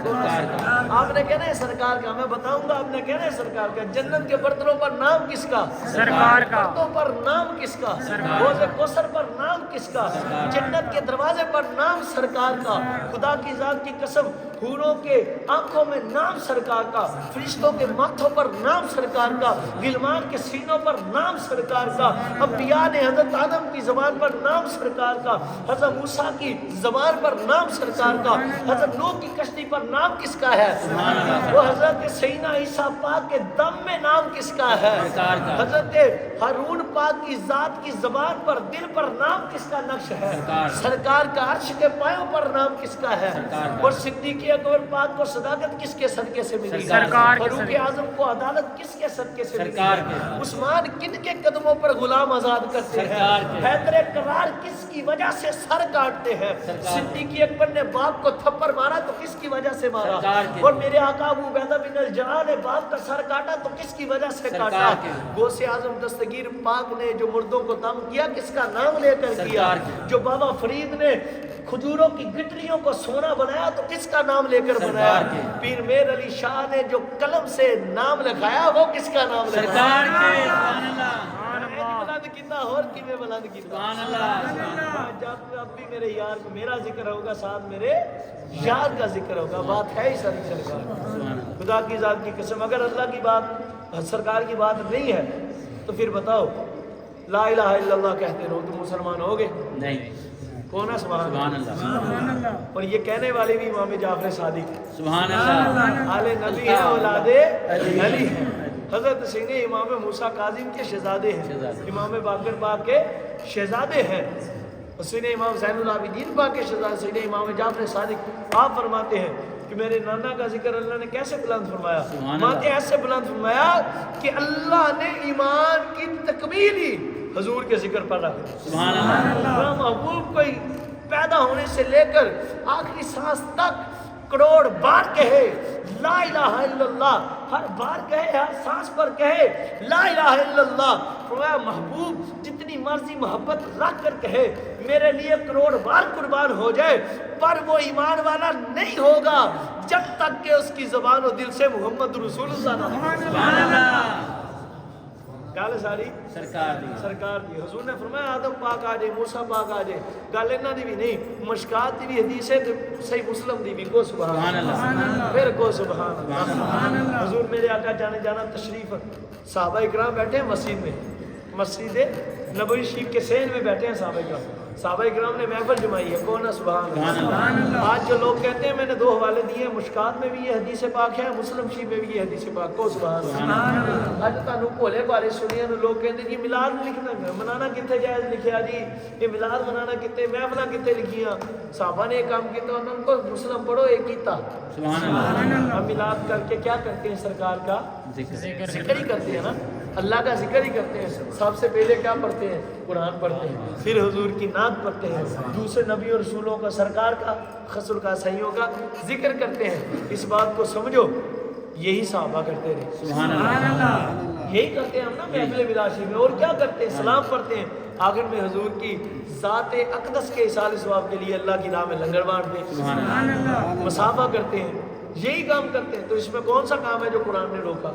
آپ نے کہنا ہے سرکار کا، میں بتاؤں گا آپ نے کہنا ہے سرکار کا، جنت کے برتنوں پر نام کس کا؟ سرکار کا۔ برتنوں پر نام کس کا؟ حوض کوثر پر نام کس کا؟ جنت کے دروازے پر نام سرکار کا، خدا کی ذات کی قسم حوروں کے آنکھوں میں نام سرکار کا، فرشتوں کے ماتھوں پر نام سرکار کا، غلمان کے سینوں پر نام سرکار کا، انبیاء نے حضرت آدم کی زبان پر نام سرکار کا، حضرت موسیٰ کی زبان پر نام سرکار کا، حضرت نوح کی کشتی پر نام کس کا ہے؟ وہ حضرت سیدنا عیسیٰ پاک کے دم میں نام کس کا ہے؟ حضرت ہارون پاک کی ذات کی زبان پر دل پر نام کس کا نقش ہے؟ سرکار کا۔ عرش کے پایوں پر نام کس کا ہے؟ اور صدیق اکبر پاک کو صداقت کس کے صدقے سے ملی؟ سرکار کے فاروق اعظم کو عدالت کس کے صدقے سے ملی؟ سرکار کے۔ عثمان کن کے قدموں پر غلام آزاد کرتے ہیں؟ حیدر کرار کس کی وجہ سے سر کاٹتے ہیں؟ صدیق اکبر نے باپ کو تھپڑ مارا تو کس کی وجہ سے مارا؟ اور میرے آقا ابو عبیدہ بن الجراح نے باپ کا سر کاٹا تو کس کی وجہ سے کاٹا؟ غوث اعظم دستگیر پاک نے جو مردوں کو دم کیا کس کا نام لے کر کیا؟ جو بابا فرید نے کھجوروں کی گٹریوں کو سونا بنایا تو کس کا نام لے کر بنایا؟ پیر میر علی شاہ نے جو قلم سے نام لکھایا وہ کس کا نام لکھایا؟ سرکار کے۔ سبحان اللہ۔ بلند کیتا اور کیویں بلند کیتا؟ سبحان اللہ۔ جب اب بھی میرے یار میرا ذکر ہوگا ساتھ میرے یار کا ذکر ہوگا، بات ہے ہی ساری سرکار۔ خدا کی ذات کی قسم اگر اللہ کی بات سرکار کی بات نہیں ہے تو پھر بتاؤ لا الہ الا اللہ کہتے رہو تو مسلمان ہوگے؟ نہیں۔ کون ہے؟ سبحان اللہ۔ اور یہ کہنے والے بھی امام جعفر صادق، سبحان اللہ۔ آل نبی ہے، اولاد علی ہے، حضرت سیدنا امام موسیٰ کاظم کے شہزادے ہیں، امام باقر پاک کے شہزادے ہیں، اور سیدنا امام زین العابدین پاک کے شہزادے سیدنا امام جعفر صادق۔ آپ فرماتے ہیں کہ میرے نانا کا ذکر اللہ نے کیسے بلند فرمایا؟ ماتے ایسے بلند فرمایا کہ اللہ نے ایمان کی تکمیل ہی حضور کے ذکر پر رکھ دی۔ سبحان اللہ۔ محبوب کوئی پیدا ہونے سے لے کر آخری سانس تک کروڑ بار کہے لا الہ الا اللہ، ہر بار کہے، ہر سانس پر کہے لا الہ الا اللہ۔ فرمایا محبوب جتنی مرضی محبت رکھ کر کہے میرے لیے کروڑ بار قربان ہو جائے، پر وہ ایمان والا نہیں ہوگا جب تک کہ اس کی زبان و دل سے محمد رسول اللہ نہ ہو۔ سبحان اللہ۔ گل ساری سرکار دی حضور نے فرمایا آدم پاک آ جائے موسیٰ پاک آ جائے گل انہاں دی بھی نہیں مشکات دی بھی حدیث ہے صحیح مسلم دی بھی کو سبحان اللہ پھر کو سبحان اللہ حضور میرے آقا جانے جانا تشریف صحابہ اکرام بیٹھے ہیں مسجد میں مسجد نبوی شریف کے سین میں بیٹھے ہیں صحابہ اکرام نے محفل جمائی ہے کون ہے سبحان اللہ آج جو لوگ کہتے ہیں میں نے 2 حوالے دیے ہیں مشکات میں بھی یہ حدیث پاک ہے مسلم شریف میں بھی یہ حدیث پاک کو سبحان اللہ آج تانوں بھولے بارے سنیا نے لوگ کہتے ہیں جی میلاد لکھنا منانا کتے جائز لکھیا جی یہ میلاد منانا کتے محفلاں کتے لکھیاں صحابہ نے یہ کام کیا انہوں کو مسلم پڑھو ایک کیتا سبحان اللہ ہم میلاد کر کے کیا کرتے ہیں سرکار کا ذکر ہی کرتے ہیں نا اللہ کا ذکر ہی کرتے ہیں سب سے پہلے کیا پڑھتے ہیں قرآن پڑھتے ہیں پھر حضور کی نعت پڑھتے ہیں دوسرے نبی اور رسولوں کا سرکار کا خصل کا صحیحوں کا ذکر کرتے ہیں اس بات کو سمجھو یہی صحابہ کرتے رہے سبحان اللہ یہی کرتے ہیں ہم نا محفل وداع میں اور کیا کرتے ہیں سلام پڑھتے ہیں آخر میں حضور کی ذات اقدس کے اصال ثواب کے لیے اللہ کی راہ میں لنگر بانٹتے ہیں سبحان اللہ مصافحہ کرتے ہیں یہی کام کرتے ہیں تو اس میں کون سا کام ہے جو قرآن نے روکا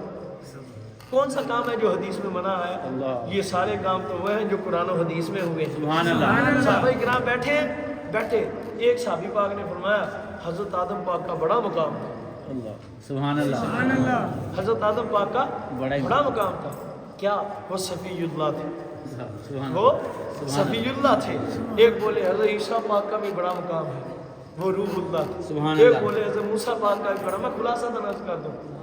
کون سا کام ہے جو حدیث میں منع ہے یہ سارے کام تو وہ ہیں جو قرآن و حدیث میں ہوئے سبحان اللہ صحابہ کرام بیٹھے ایک صحابی پاک نے فرمایا حضرت آدم پاک کا بڑا مقام تھا سبحان اللہ حضرت آدم پاک کا بڑا مقام تھا کیا وہ صفی اللہ تھے وہ صفی اللہ تھے ایک بولے حضرت عیسیٰ پاک کا بھی بڑا مقام ہے وہ روح اللہ تھے ایک بولے حضرت موسیٰ پاک کا بھی بڑا میں خلاصہ درج کر دوں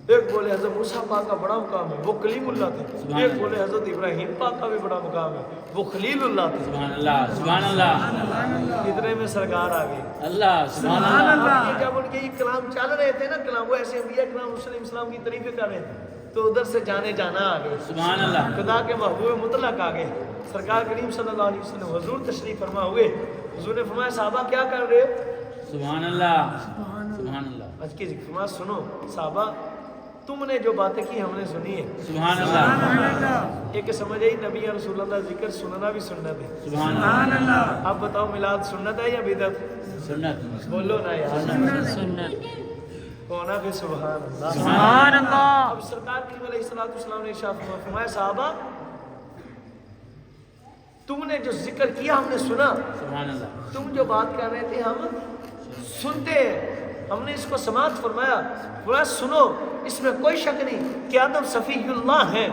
ایک بولے حضرت موسیٰ پاک کا بڑا مقام ہے وہ کلیم اللہ تھے ایک بولے حضرت ابراہیم پاک کا بھی بڑا مقام ہے وہ خلیل اللہ تھے سبحان اللہ کتنے میں سرکار آ گئے اللہ سبحان اللہ یہ جب ان کے یہ کلام چل رہے تھے نا کلام وہ ایسے انبیاء کرام علیہ السلام کی تعریفیں کر رہے تھے تو ادھر سے جانے جانا آ گئے سبحان اللہ خدا کے محبوب مطلق آ گئے سرکار کریم صلی اللہ علیہ وسلم حضور تشریف فرما ہوئے حضور نے فرمایا صحابہ کیا کر رہے ہو سبحان اللہ سبحان اللہ آج کی ذکر سنو صحابہ تم نے جو باتیں کی ہم نے سنی ہے سبحان اللہ ایک سمجھ آئی نبی یا رسول اللہ ذکر سننا بھی سنت ہے سبحان اللہ اب بتاؤ میلاد سنت ہے یا بدعت سنت بولو نا یار سنت کونا پھر سبحان اللہ سبحان اللہ اب سرکار کریم علیہ السلام نے ارشاد فرمایا صحابہ تم نے جو ذکر کیا ہم نے سنا سبحان اللہ تم جو بات کر رہے تھے ہم سنتے ہیں ہم نے اس کو سماعت فرمایا سنو اس میں کوئی شک نہیں کہ آدم صفی اللہ ہے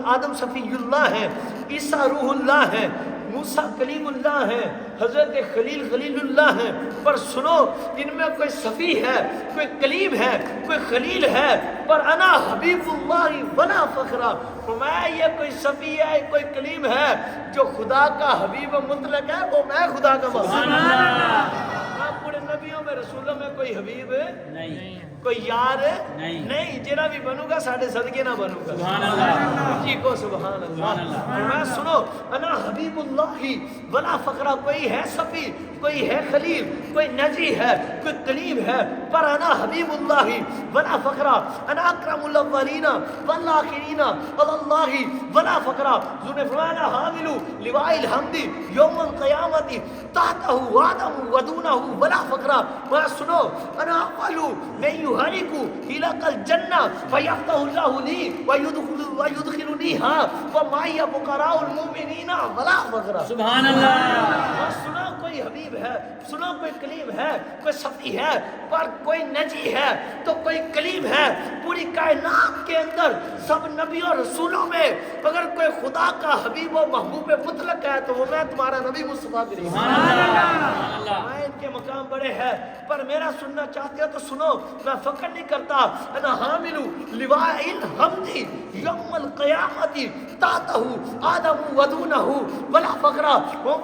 آدم صفی اللہ ہے عیسیٰ روح اللہ ہے موسیٰ کلیم اللہ ہے حضرت خلیل اللہ ہے پر سنو ان میں کوئی صفی ہے کوئی کلیم ہے کوئی خلیل ہے پر انا حبیب اللہ ولا فخرا فرمایا یہ کوئی صفی ہے کوئی کلیم ہے جو خدا کا حبیب مطلق ہے وہ میں خدا کا محبوب پورے نبیوں میں رسولوں میں کوئی حبیب نہیں کوئی یار نہیں جنا بھی بنوں گا ساڑھے صدقے نہ بنوں گا سبحان اللہ جی کو سبحان اللہ میں سنو انا حبیب اللہ ولا فقرہ کوئی ہے صفی کوئی ہے خلیل کوئی نجی ہے کوئی کلیم ہے پر انا حبیب اللہ ولا فقرہ انا اکرم الاولین والآخرین اللہ ولا فقرہ حضور نے فرمایا انا حامل لواء الحمد یوم القیامت تحتہ آدم ودونہ ولا فقرہ میں سنو انا اولو من يهلك إلى الجنة فيفتح الله لي ويدخلنيها ومعي فقراء المؤمنين ولا فقرا سبحان اللہ سنا کوئی حبیب ہے سنا کوئی کلیم ہے کوئی صفی ہے پر کوئی نجی ہے تو کوئی کلیم ہے پوری کائنات کے اندر سب نبی اور رسولوں میں اگر کوئی خدا کا حبیب و محبوب مطلق ہے تو وہ میں تمہارا نبی مصطفیٰ بھی میں ان کے مقام بڑے ہیں پر میرا سننا چاہتے ہو تو سنو میں فکر نہیں کرتا انا حامل لواء الحمد یوم القیامت تحتہ آدم ودونہ ولا فقرہ وہ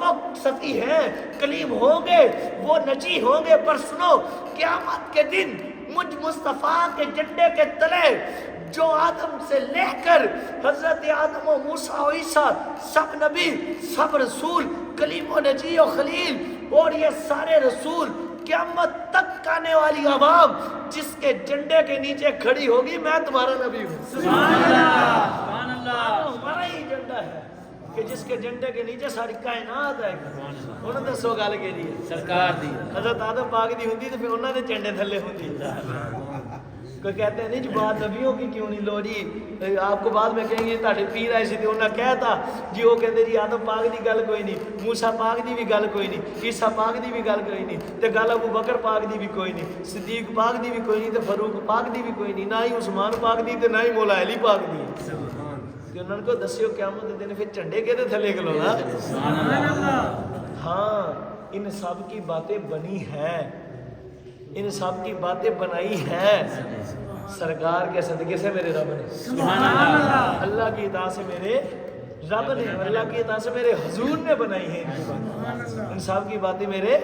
صفی ہیں کلیم ہوں گے وہ نجی ہوں گے پر سنو قیامت کے دن مجھ مصطفیٰ کے جھنڈے کے تلے جو آدم سے لے کر حضرت آدم و موسیٰ و عیسیٰ سب نبی سب رسول کلیم و نجی و خلیل اور یہ سارے رسول قیامت تک آنے والی عوام جس کے جھنڈے کے نیچے کھڑی ہوگی میں تمہارا نبی ہوں سبحان اللہ سبحان اللہ ہمارا ہی جھنڈا ہے کہ جس کے جھنڈے کے نیچے ساری کائنات ہے انہوں نے دسو گل کہ جی سرکار دی حضرت آدم پاک دی ہوندی تو پھر انہوں نے جھنڈے تھلے ہوندی کوئی کہتے ہیں نہیں جی بات نبیوں کی کیوں نہیں لو جی آپ کو بعد میں کہیں گے تاڑے پیر آئے سی تھے انہوں نے کہتا جی وہ کہتے جی آدم پاک دی گل کوئی نہیں موسیٰ پاک دی بھی گل کوئی نہیں عیسیٰ پاک دی بھی گل کوئی نہیں تے گل ابو بکر پاک دی بھی کوئی نہیں صدیق پاک دی بھی کوئی نہیں تے فاروق پاک دی بھی کوئی نہیں نہ ہی عثمان پاک دی تے نہ ہی مولا علی پاک دی کہ انہوں کو دسیو قیامت دن پھر چنڈے کے تے تھلے گلو نا ہاں ان سب کی باتیں بنی ہیں ان سب کی باتیں بنائی ہیں سرکار کے صدقے سے میرے رب نے سبحان اللہ اللہ کی اطاعت سے میرے رب نے اللہ کی اطاعت سے میرے حضور نے بنائی ہیں ان سب کی باتیں میرے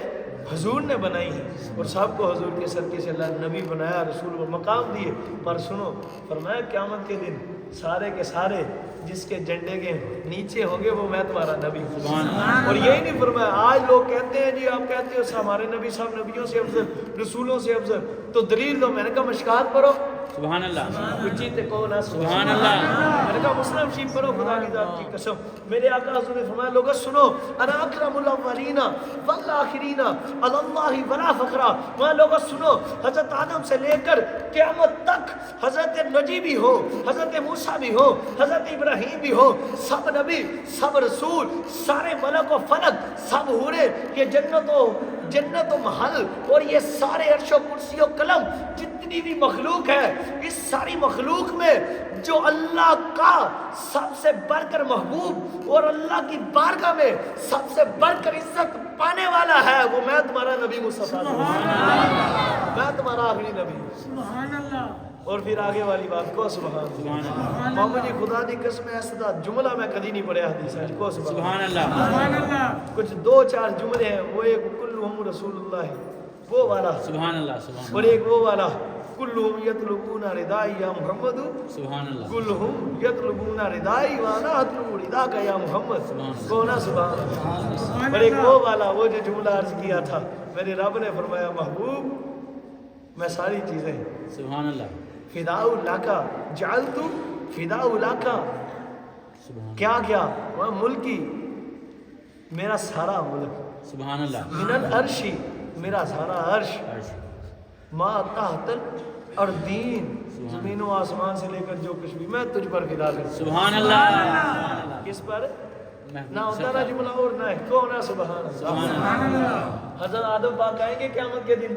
حضور نے بنائی ہیں اور سب کو حضور کے صدقے سے اللہ نے نبی بنایا رسول کو مقام دیے پر سنو فرمایا قیامت کے دن سارے کے سارے جس کے جھنڈے کے نیچے ہوں گے وہ میں تمہارا نبی ہوں اور یہی نہیں فرمایا آج لوگ کہتے ہیں جی آپ کہتے ہو ہمارے نبی صاحب نبیوں سے افضل رسولوں سے افضل تو دلیل دو میں نے کہا مشکات پڑھو سبحان اللہ اچھی تے کو نہ سبحان اللہ میں نے کہا مسلم شریف پڑھو خدا کی ذات کی قسم میرے آقا حضور نے فرمایا لوگوں سنو انا اکرم الاولین والآخرین علی اللہ ولا فخرا میں لوگوں سنو حضرت آدم سے لے کر قیامت تک حضرت نجی بھی ہو حضرت موسیٰ بھی ہو حضرت ابراہیم بھی ہو سب نبی سب رسول سارے ملک و فلک سب حورے یہ جنت و محل اور یہ سارے عرش و کرسی و قلم جتنی بھی مخلوق ہے اس ساری مخلوق میں جو اللہ کا سب سے بڑھ کر محبوب اور اللہ کی بارگاہ میں سب سے بڑھ کر عزت پانے والا ہے وہ میں تمہارا نبی مصطفیٰ میں تمہارا آخری نبی سبحان اللہ اور پھر آگے والی بات کو سبحان اللہ محمد جی خدا دی قسم ایسا جملہ میں کدی نہیں پڑھیا حدیث ہے کو سبحان اللہ سبحان اللہ کچھ دو چار جملے ہیں وہ ایک کلہم رسول اللہ ہے وہ والا سبحان اللہ سبحان اور ایک وہ والا کلہم یطلبون ردائی یا محمد سبحان اللہ کلہم یطلبون ردائی وانا اطلب رداک یا محمد کونا سبحان اللہ اور ایک وہ والا وہ جو جملہ عرض کیا تھا میرے رب نے فرمایا محبوب میں ساری چیزیں سبحان اللہ فداء لاکا جعلتو فداء لاکا کیا کیا وہ ملکی میرا سارا ملک سبحان اللہ من العرشی میرا سارا عرش ما تحت الاردین زمین و آسمان سے لے کر جو کچھ بھی میں تجھ پر فدا کر سبحان اللہ کس پر نہ ہوتا نہ جملہ اور نہ ہے کون ہے سبحان اللہ حضرت آدم پاک آئیں گے قیامت کے دن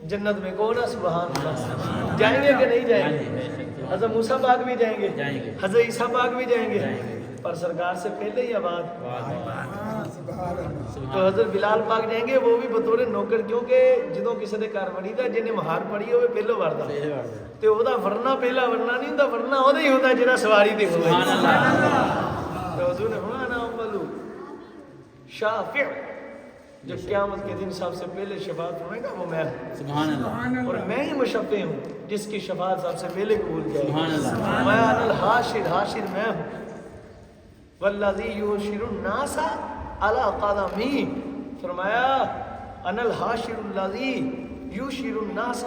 جنت میں کون ہے سبحان اللہ جائیں گے کہ نہیں جائیں گے حضرت موسیٰ پاک بھی جائیں گے حضرت عیسیٰ پاک بھی جائیں گے پر سرکار سے پہلے ہی آباد تو حضرت بلال پاک جائیں گے وہ بھی بطور نوکر کیونکہ جدوں کسی نے کار پڑی تھا جنہیں مہار پڑی ہوئے پہلو واردا تو وہ دا ورنہ پہلا ورنہ نہیں ہوتا ورنہ وہ ہی ہوتا جنہیں سواری دے ہوئے تو حضور نے فرمایا نا اولو شافع جو قیامت کے دن سب سے پہلے شفاعت فرمائے گا وہ میں ہوں سبحان اللہ اور میں ہی مشفع ہوں جس کی شفاعت سب سے پہلے قبول جائے سبحان اللہ میں انا الحاشر حاشر میں ہوں والذی یحشر الناس علی قدمی فرمایا انا الحاشر الذی یحشر الناس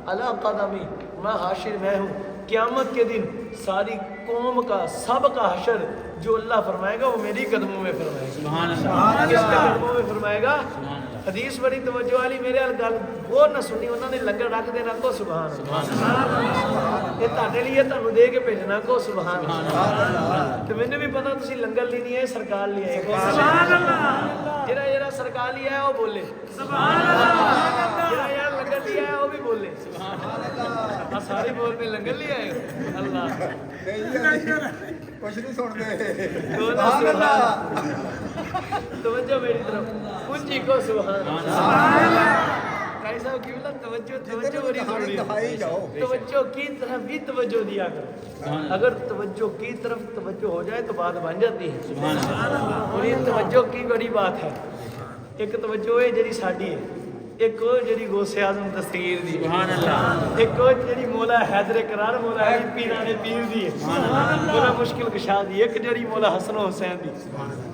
علی قدمی میں حاشر میں ہوں قیامت کے دن ساری قوم کا سب کا حشر جو اللہ فرمائے گا وہ میری قدموں میں فرمائے گا سبحان اللہ کس کے قدموں میں فرمائے گا سبحان اللہ حدیث بڑی توجہ والی میرے گل وہ نہ سنی انہوں نے لنگر رکھ دینا کو سبحان اللہ یہ تانے لیے تانوں دے کے بھیجنا کو سبحان اللہ تو مجھے بھی پتا تسی لنگر لینی ہے سرکار لیا ہے سبحان اللہ جڑا سرکار لیا ہے وہ بولے سبحان اللہ جڑا لنگر لیا ہے وہ بھی بولے سبحان اللہ ساری بول میں لنگر لیا ہے اللہ کچھ نہیں سنتے سبحان اللہ توجہ میری طرف پونجی کو سبحان اللہ قاری صاحب کی بلا توجہ بڑی ضروری ہے توجہ کی طرف بھی توجہ دیا کرو اگر توجہ کی طرف توجہ ہو جائے تو بات بن جاتی ہے سبحان اللہ اور یہ توجہ کی بڑی بات ہے ایک توجہ ہے جڑی ساڈی ہے ایک اور جڑی غوث اعظم دستگیر دی سبحان اللہ ایک اور جڑی مولا حیدر کرار مولا علی پیرانے پیر دی مولا مشکل کشا دی ایک جڑی مولا حسن و حسین دی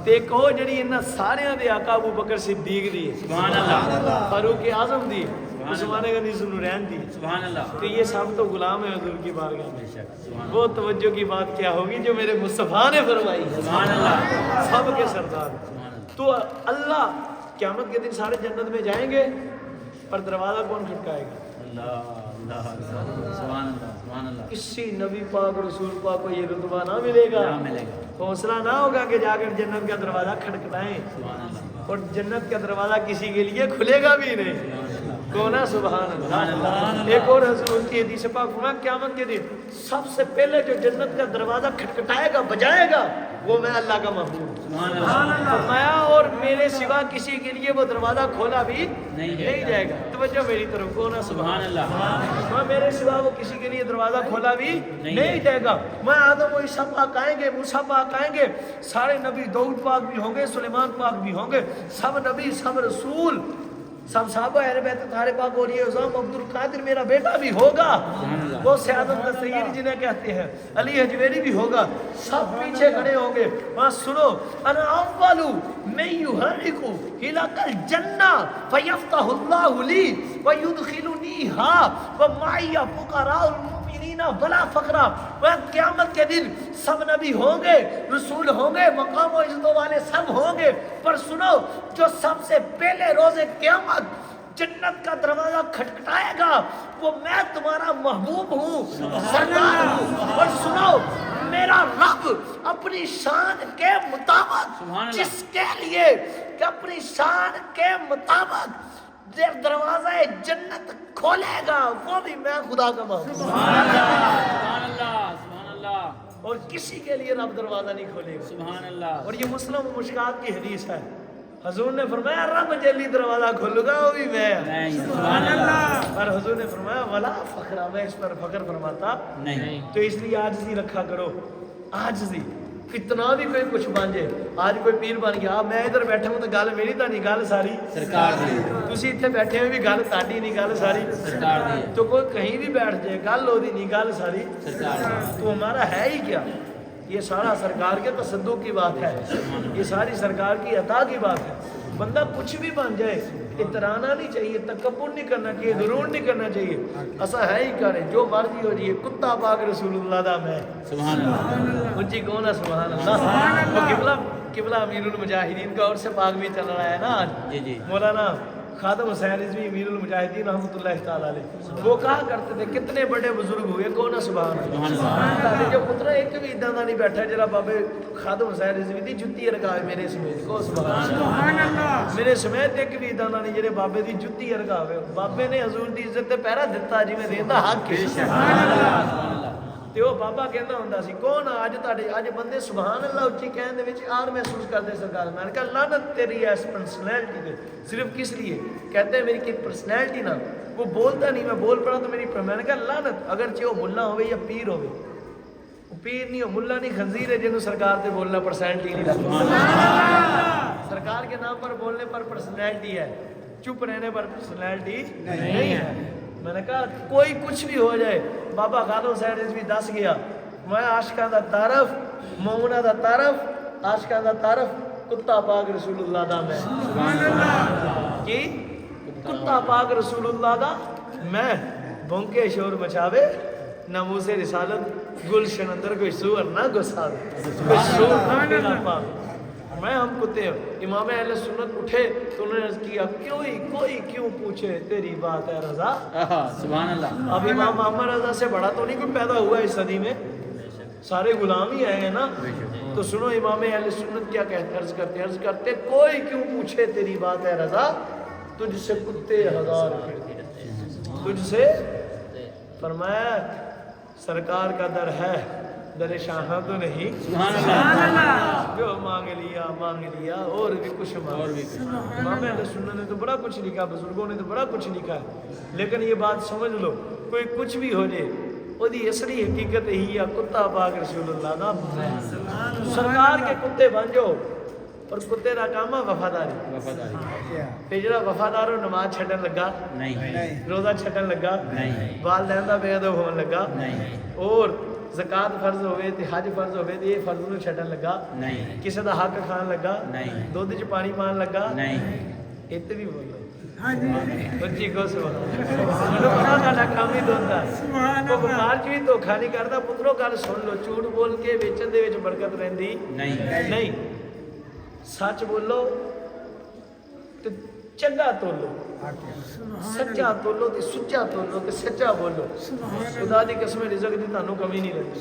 تے ایک اور جڑی انہاں سارے دے آقا ابو بکر صدیق دی سبحان اللہ فاروق اعظم دی اس زمانے کا نہیں سنو رہن دی سبحان اللہ تو یہ سب تو غلام ہے حضور کی بارگاہ میں. بے شک سبحان وہ توجہ کی بات کیا ہوگی جو میرے مصطفیٰ نے فرمائی ہے. سبحان اللہ سب کے سردار. سبحان اللہ تو اللہ قیامت کے دن سارے جنت میں جائیں گے پر دروازہ کون کھٹکائے گا؟ اللہ اللہ سبحان اللہ سبحان اللہ کسی نبی پاک رسول پاک کو یہ رتبہ نہ ملے گا. نہ ملے گا حوصلہ نہ ہوگا کہ جا کر جنت کا دروازہ کھٹکھٹائیں سبحان اللہ اور جنت کا دروازہ کسی کے لیے کھلے گا بھی نہیں. کونا سبحان اللہ. ایک اور حضور کی حدیث پاک فرمایا قیامت کے دن سب سے پہلے جو جنت کا دروازہ کھٹکھٹائے گا بجائے گا وہ میں اللہ کا محبوب ہوں. سبحان اللہ فرمایا اور میرے سوا کسی کے لیے وہ دروازہ کھولا بھی نہیں جائے گا. توجہ میری طرف کونا سبحان اللہ میں میرے سوا وہ کسی کے لیے دروازہ کھولا بھی نہیں جائے گا. میں آدم و عیسیٰ پاک آئیں گے موسیٰ پاک آئیں گے سارے نبی داؤد پاک بھی ہوں گے سلیمان پاک بھی ہوں گے سب نبی سب رسول سب صحابہ اہل بیت طاہرہ پاک اور یہ عظام عبد القادر میرا بیٹا بھی ہوگا وہ سیادت السید جنہیں کہتے ہیں علی حجویری بھی ہوگا سب پیچھے کھڑے ہوں گے. وہاں سنو انا اول من یحرک ہلاک الجنہ فیفتح اللہ لی ویدخلنیها ومعی فقراء المؤمنین ولا فقرا. وہ قیامت کے دن سب نبی ہوں گے رسول ہوں گے مقام و عزتوں والے سب ہوں گے پر سنو جو سب سے پہلے روز قیامت جنت کا دروازہ کھٹکھٹائے گا وہ میں تمہارا محبوب ہوں سردار ہوں. اور سنو میرا رب اپنی شان کے مطابق جس کے لیے کہ اپنی شان کے مطابق دروازہ جنت کھولے گا وہ بھی میں خدا کا محبوب. سبحان اللہ سبحان اللہ اور کسی کے لیے رب دروازہ نہیں کھولے گا. سبحان اللہ اور یہ مسلم و مشکات کی حدیث ہے. حضور نے فرمایا رب جلی دروازہ کھولوں گا وہ بھی میں. نہیں سبحان اللہ اور حضور نے فرمایا ولا فخر میں اس پر فخر فرماتا نہیں تو اس لیے عاجزی رکھا کرو. عاجزی کتنا بھی کوئی کچھ بن جائے آج کوئی پیر بن گیا میں ادھر بیٹھا ہوں تو گل میری تو نہیں گل ساری سرکار دی تسی اتنے بیٹھے ہوئے بھی گل تاڑی نہیں گل ساری سرکار دی تو کوئی کہیں بھی بیٹھ جائے گل ہو دی نہیں گل ساری سرکار دی تو ہمارا ہے ہی کیا. یہ سارا سرکار کے تصدق کی بات ہے یہ ساری سرکار کی عطا کی بات ہے. بندہ کچھ بھی بن جائے اترانا نہیں چاہیے تکبر نہیں کرنا چاہیے غرور نہیں کرنا چاہیے. ایسا ہے ہی کرے جو مرضی ہو جائے کتا پاک رسول اللہ دا میں سبحان اللہ مجھے کون ہے سبحان اللہ. وہ قبلہ امیر المجاہدین کا اور سے پاک بھی چل رہا ہے نا آج. جی جی مولانا خادم حسین رضوی امیر المجاہدین رحمۃ اللہ تعالیٰ علیہ وہ کہا کرتے تھے کتنے بڑے بزرگ ہوئے کون ہے سبحان اللہ. تاکہ جو پتر ایک بھی ادھا دا نہیں بیٹھا جرا بابے خادم حسین رضوی دی جتی رکھاوے میرے سمیت کو سبحان اللہ. میرے سمیت ایک بھی ادھا دا نہیں جرے بابے دی جتی رکھاوے. بابے نے حضور دی عزت تے پیرا دتا جی میں دیندا حق ہے. سبحان اللہ تے وہ بابا کہندا ہوندا سی کون اج تہاڈے اج بندے سبحان اللہ اچھی کہن دے وچ آر محسوس کردے سرکار. میں نے کہا لعنت تیری ہے اس پرسنالٹی پہ. صرف کس لیے کہتے ہیں میری کی پرسنالٹی نا وہ بولتا نہیں میں بول پڑا تو میری میں نے کہا لعنت اگرچہ وہ ملا ہوئے یا پیر ہوئے پیر نہیں ہو ملا نہیں خنزیر ہے جنہوں سرکار تے بولنا پرسنالٹی نہیں لگتا. سرکار کے نام پر بولنے پر پرسنالٹی ہے چپ رہنے پر پرسنالٹی نہیں ہے. میں نے کہا کوئی کچھ بھی ہو جائے بابا خادم حسین رضوی دس گیا میں عاشقاں دا تعارف مومنہ دا تعارف عاشقاں دا تعارف کتا پاک رسول اللہ دا میں سبحان اللہ کی کتا پاک رسول اللہ دا میں بھونکے شور مچاوے ناموس رسالت گلشن اندر کوئی سور نہ گھساوے کوئی سور نہ پیلا پاک. میں ہم کتے ہیں امام اہل سنت اٹھے تو انہوں نے عرض کیا کوئی کیوں پوچھے تیری بات ہے رضا. سبحان اللہ اب امام محمد رضا سے بڑا تو نہیں کوئی پیدا ہوا اس صدی میں سارے غلام ہی آئے ہیں نا. تو سنو امام اہل سنت کیا کہتے عرض کرتے کوئی کیوں پوچھے تیری بات ہے رضا تجھ سے کتے ہزار پھرتے تجھ سے. فرمایا سرکار کا در ہے در شاہاں تو نہیں. سبحان اللہ جو مانگ لیا اور بھی کچھ مانگ. امام اہل سنت نے تو بڑا کچھ لکھا بزرگوں نے تو بڑا کچھ لکھا ہے لیکن یہ بات سمجھ لو کوئی کچھ بھی ہو جائے وہ دی اصلی حقیقت ہی یا کتا پاک رسول اللہ دا سرکار کے کتے بن جاؤ. اور کتے دا کام ہے وفاداری. وفاداری تے جڑا وفادار نماز چھڈن لگا نہیں روزہ چھڈن لگا نہیں والدین دا بے ادب ہون لگا نہیں اور زکات فرض ہوئے تے حج فرض ہوئے تے یہ فرض نوں چھڈن لگا نہیں کسی دا حق کھان لگا نہیں دودھ چ پانی پان لگا نہیں اتنے بھی بولو ਬੱਚੀ ਕੋ ਸੁਭਾਨ ਦਾ ਕੰਮ ਹੀ ਦੋਂਦਾ ਉਹ ਵਪਾਰ ਚ ਵੀ ਧੋਖਾ ਨਹੀਂ ਕਰਦਾ ਪੁੱਤਰੋ ਗੱਲ ਸੁਣ ਲਓ ਝੂਠ ਬੋਲ ਕੇ ਵੇਚਣ ਦੇ ਵਿੱਚ ਬਰਕਤ ਰਹਿੰਦੀ ਨਹੀਂ ਸੱਚ ਬੋਲੋ ਤੇ ਚੰਗਾ ਤੋਲੋ ਸੱਚਾ ਤੋਲੋ ਤੇ ਸੁੱਚਾ ਤੋਲੋ ਤੇ ਸੱਚਾ ਬੋਲੋ ਖੁਦਾ ਦੀ ਕਸਮ ਰਿਜ਼ਕ ਦੀ ਤੁਹਾਨੂੰ ਕਮੀ ਨਹੀਂ ਲੱਗਦੀ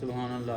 ਸੁਭਾਨ ਅੱਲਾ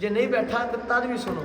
ਜੇ ਨਹੀਂ ਬੈਠਾ ਤਾਂ ਤਦ ਵੀ ਸੁਣੋ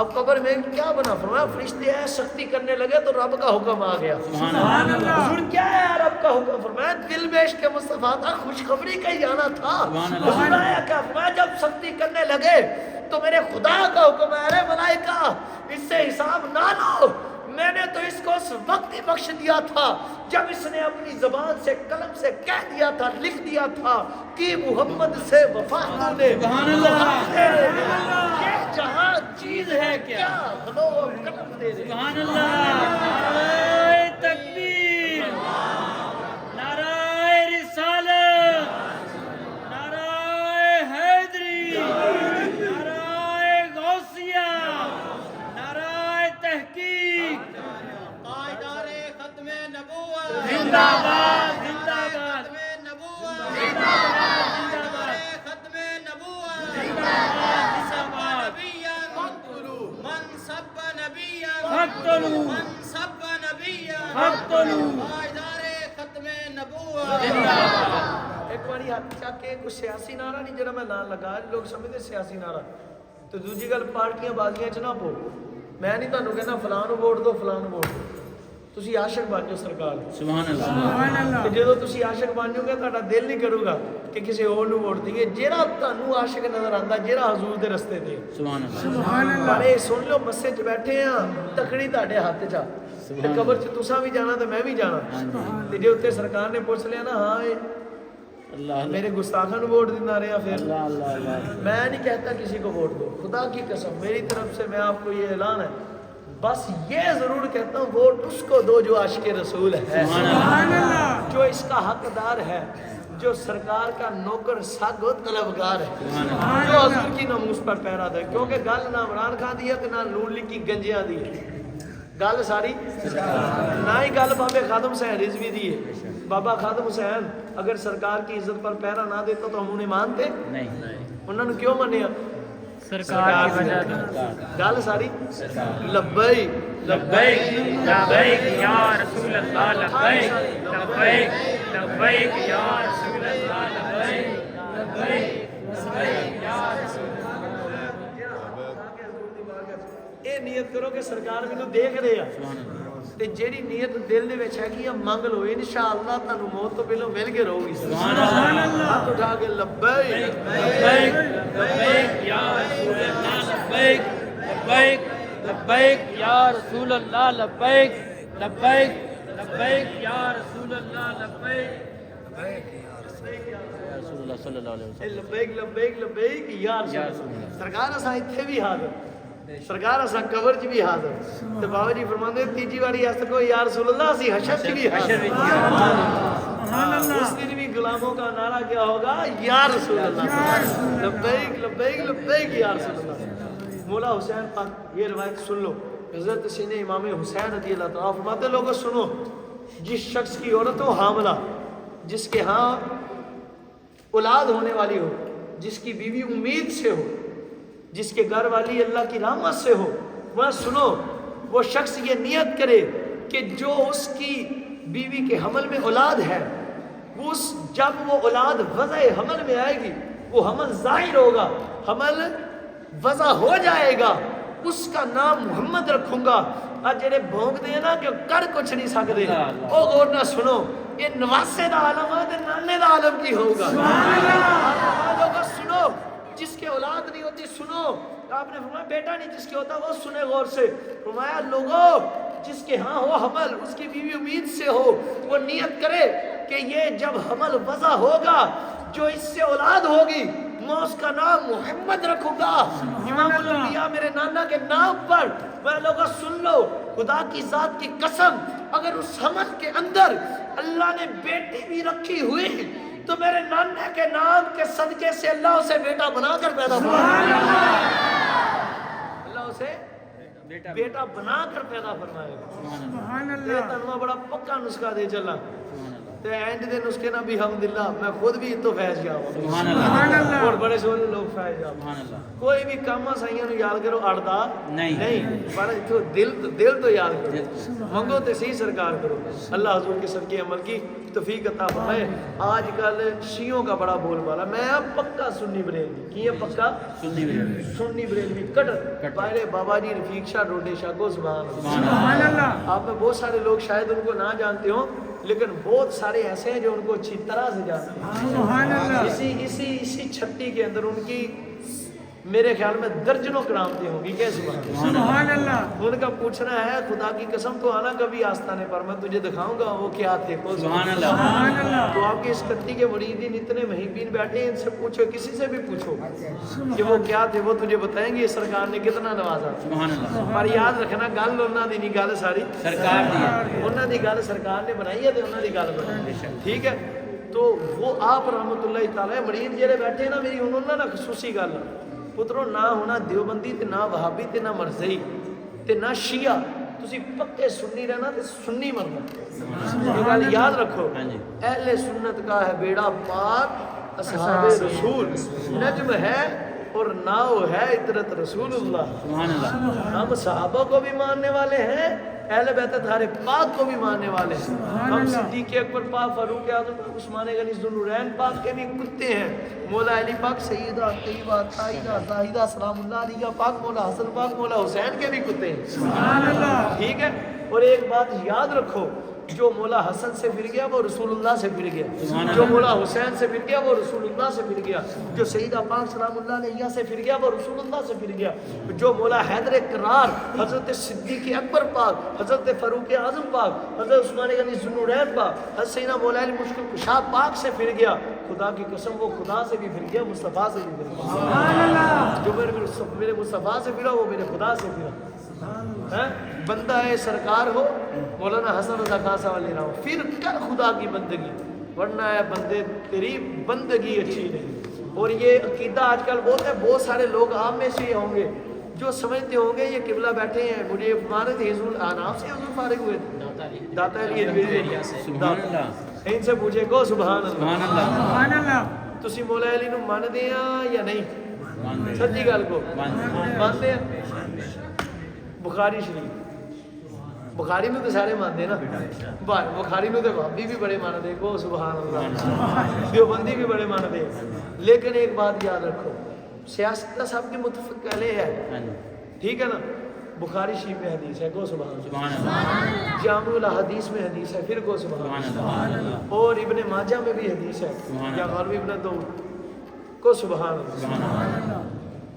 اب قبر میں کیا بنا؟ فرمایا فرشتے ہیں سختی کرنے لگے تو رب کا حکم آ گیا. سبحان اللہ. حضور کیا ہے رب کا حکم؟ فرمایا دل میں عشق مصطفیٰ تھا، خوشخبری کا ہی آنا تھا. حضور آیا کیا فرمایا جب سختی کرنے لگے تو میرے خدا کا حکم ہے ارے ملائکہ اس سے حساب نہ لو، میں نے تو اس کو اس وقت ہی بخش دیا تھا جب اس نے اپنی زبان سے قلم سے کہہ دیا تھا، لکھ دیا تھا کہ محمد سے وفا نے. سبحان اللہ. یہ جہاں چیز ہے کیا لو قلم دے دے. سبحان اللہ. نعرہ تکبیر، نعرہ رسالت، نعرہ حیدری، نعرہ غوثیہ، نعرہ تحقیق. پائیدار ختم نبوت زندہ باد، زندہ باد. ختم نبوت زندہ باد، زندہ باد. ختم نبوت زندہ باد، زندہ باد. من سب نبیا فاقتلوا، من سب نبیا فاقتلوا. پائیدار ختم نبوت. ایک باری ہاتھ چاک کے کچھ سیاسی نعرہ نہیں جڑا میں نام لگا لوگ سمجھتے سیاسی نعرہ تو دوسری گل پارٹیاں بازیاں چ نہ پو. میں نہیں تانوں کہنا فلاں نوں ووٹ دو فلاں نوں ووٹ دو، تسی عاشق بن جاؤ سرکار دے. سبحان اللہ. تے جدوں تسی عاشق بن جاؤ گے تہاڈا دل نہیں کرے گا کہ کسی اور نوں ووٹ دیئے. جیڑا تانوں عاشق نظر آندا جیڑا حضور دے رستے تے سبحان اللہ. پر اے سن لو مسے چ بیٹھے ہاں تکڑی تہاڈے ہاتھ چ تے قبر چ تساں بھی جانا تے میں بھی جانا. تے جے اوتے سرکار نے پوچھ لیا نا ہاں اے اللہ میرے گستاخوں کو ووٹ دینا رہا پھر اللہ اللہ اللہ. میں نہیں کہتا کسی کو ووٹ دو، خدا کی قسم میری طرف سے میں آپ کو یہ اعلان ہے، بس یہ ضرور کہتا ہوں ووٹ اس کو دو جو عاشق رسول ہے، جو اس کا حقدار ہے، جو سرکار کا نوکر ساگ و طلبگار ہے، جو حضور کی ناموس پر پہرا دے. کیونکہ گل نہ عمران خان دی ہے کہ نہ نون لیگ کی گنجیاں دی ہے، گل ساری نہ ہی گل بابے خادم حسین رضوی دی ہے. بابا خادم حسین اگر سرکار کی عزت پر پہرا نہ دیتا تو ہم انہیں مانتے نہیں. انہوں نے کیوں منیا؟ سرکار کی وجہ سے. گل ساری لبیک لبیک لبیک یا رسول اللہ، لبیک لبیک لبیک یا رسول اللہ، لبیک لبیک لبیک یا رسول اللہ. اے نیت کرو کہ سرکار مینوں دیکھ رہے ہیں تے جیڑی نیت دل دے وچ ہے منگ لو انشاءاللہ تانوں موت تو پہلو مل کے رہو گی. سبحان اللہ. ہاتھ اٹھا کے لبیک لبیک لبیک یا رسول اللہ، لبیک لبیک لبیک یا رسول اللہ، لبیک لبیک لبیک یا رسول اللہ، لبیک یا رسول اللہ صلی اللہ علیہ اے وسلم. لبیک لبیک لبیک یا رسول اللہ. سرکار اساں ایتھے بھی حاضر، سرکار اساں قبر چ بھی حاضر. تے بابا جی فرماندے تیجی واری اس کو یا رسول اللہ اسی حشر چ بھی حاضر. سبحان اللہ. اس دن بھی غلاموں کا نعرہ کیا ہوگا یا رسول اللہ، لبیک لبیک لبیک یا رسول اللہ. مولا حسین پاک یہ روایت سن لو. حضرت سین امام حسین رضی اللہ تعالیٰ فرماتے لوگوں سنو، جس شخص کی عورت ہو حاملہ، جس کے ہاں اولاد ہونے والی ہو، جس کی بیوی امید سے ہو، جس کے گھر والی اللہ کی رحمت سے ہو، وہ سنو وہ شخص یہ نیت کرے کہ جو اس کی بیوی کے حمل میں اولاد ہے جب وہ اولاد وضع حمل میں آئے گی وہ حمل ظاہر ہوگا، حمل وضع ہو جائے گا، اس کا نام محمد رکھوں گا. آج جڑے بھونک دے نا کہ کر کچھ نہیں سکتے، او غور نہ سنو، یہ نواسے دا عالم ہے نانے دا عالم کی ہوگا. لوگوں سنو، جس کے اولاد نہیں ہوتی سنو. آپ نے فرمایا بیٹا نہیں جس کے ہوتا وہ سنے غور سے. فرمایا لوگوں جس کے ہاں ہو حمل، اس کی بیوی امید سے ہو، وہ نیت کرے کہ یہ جب حمل وضع ہوگا جو اس سے اولاد ہوگی میں اس کا نام محمد رکھوں گا. امام الانبیاء میرے نانا کے نام پر. میں لوگوں سن لو، خدا کی ذات کی قسم اگر اس حمل کے اندر اللہ نے بیٹی بھی رکھی ہوئی تو میرے نانا کے نام کے صدقے سے اللہ اسے بیٹا بنا کر پیدا فرمائے گا. اللہ اسے بیٹا بنا کر پیدا فرمائے گا. سبحان اللہ. بڑا پکا نسخہ دے چلا. تے اینڈ دے نسخے نا بھی الحمدللہ میں خود بھی تو فیض یاب ہوں سبحان اللہ اور بڑے سونے لوگ فیض یاب سبحان اللہ کوئی بھی کام سائیاں نو یاد کرو اڑدا نہیں پر تو دل تو یاد کرو منگو تے صحیح سرکار کرو اللہ حضور کے صدقے عمل کی توفیق عطا فرمائے آج کل شیعوں کا بڑا بول بالا میں پکا سنی بریلوی کی ہے پکا سنی بریلوی کٹر پہلے بابا جی رفیق شاہ ڈوڈے شاہ کو سبحان اللہ آپ میں بہت سارے لوگ شاید ان کو نہ جانتے ہوں لیکن بہت سارے ایسے ہیں جو ان کو اچھی طرح سے جانتے ہیں سبحان اللہ اسی چھٹی کے اندر ان کی میرے خیال میں درجنوں کرامتیں ہوں گی کیسے سبحان اللہ ان کا پوچھنا ہے خدا کی قسم تو آنا کبھی آستانے پر میں تجھے دکھاؤں گا وہ کیا تھے سبحان اللہ تو آپ کے اس کتی کے مریدین اتنے محبین بیٹھے ہیں ان سے پوچھو کسی سے بھی پوچھو کہ وہ کیا تھے وہ تجھے بتائیں گے سرکار نے کتنا نوازا سبحان اللہ پر یاد رکھنا گل انہوں دی نہیں گل ساری سرکار دی انہوں دی گل سرکار نے بنائی ہے تو انہوں دی گل بنائی ٹھیک ہے تو وہ آپ رحمت اللہ تعالی مرید جڑے بیٹھے نا میری انہوں نے خصوصی گل پترو نہ ہونا دیوبندی تے نہ وہابی تے نہ مرزئی تے نہ شیعہ تسی پکے سنی رہنا تے سنی مرنا یہ گل یاد رکھو اہل سنت کا ہے بیڑا پاک اصحاب رسول نجم ہے اور ناؤ ہے عطرت رسول اللہ سبحان اللہ ہم صحابہ کو بھی ماننے والے ہیں اہل بیت طاہر پاک کو بھی ماننے والے ہیں ہم صدیق اکبر پاک فاروق اعظم عثمان غنی ذوالنورین پاک کے بھی کتے ہیں مولا علی پاک سیدہ طیبہ طاہرہ زاہدہ سلام اللہ علیہ پاک مولا حسن پاک مولا حسین کے بھی کتے ہیں سبحان اللہ ٹھیک ہے اور ایک بات یاد رکھو جو مولا حسن سے پھر گیا وہ رسول اللہ سے پھر گیا جو مولا حسین سے پھر گیا وہ رسول اللہ سے پھر گیا جو سیدہ پاک سلام اللہ علیہ سے پھر گیا وہ رسول اللہ سے پھر گیا جو مولا حیدر کرار حضرت صدیق اکبر پاک حضرت فاروق اعظم پاک حضرت عثمان غنی ذوالنورین پاک حضرت سیدنا مولا علی مشکل کشا پاک سے پھر گیا خدا کی قسم وہ خدا سے بھی پھر گیا مصطفیٰ سے بھی پھر گیا سبحان اللہ جو میرے مصطفیٰ سے پھرا وہ میرے خدا سے پھرا بندہ ہے سرکار ہو مولانا حسن رضا خان صاحب لے رہا ہوں پھر کر خدا کی بندگی ورنہ ہے بندے تیری بندگی اچھی نہیں اور یہ عقیدہ آج کل بولتے ہیں بہت سارے لوگ آپ میں سے ہوں گے جو سمجھتے ہوں گے یہ قبلہ بیٹھے ہیں مجھے ہمارے تھے حضور آنام سے حضور فارغ ہوئے تھے داتا علی ادویری سبحان اللہ ان سے پوچھے کو سبحان اللہ سبحان اللہ سبحان اللہ تسی مولا علی نو مانتے ہیں یا نہیں سچی گل کو مانتے ہیں بخاری شریف بخاری نو تو سارے مانتے نا بخاری نو تو بھابی بھی بڑے مانتے کو سبحان اللہ دیوبندی بھی بڑے مانتے لیکن ایک بات یاد رکھو سیاست کا سب کی متفق علیہ ہے ٹھیک ہے نا بخاری شریف میں حدیث ہے کو سبحان اللہ جامع الحدیث میں حدیث ہے پھر کو سبحان اللہ اور ابن ماجہ میں بھی حدیث ہے یا غالب ابن داؤد کو سبحان اللہ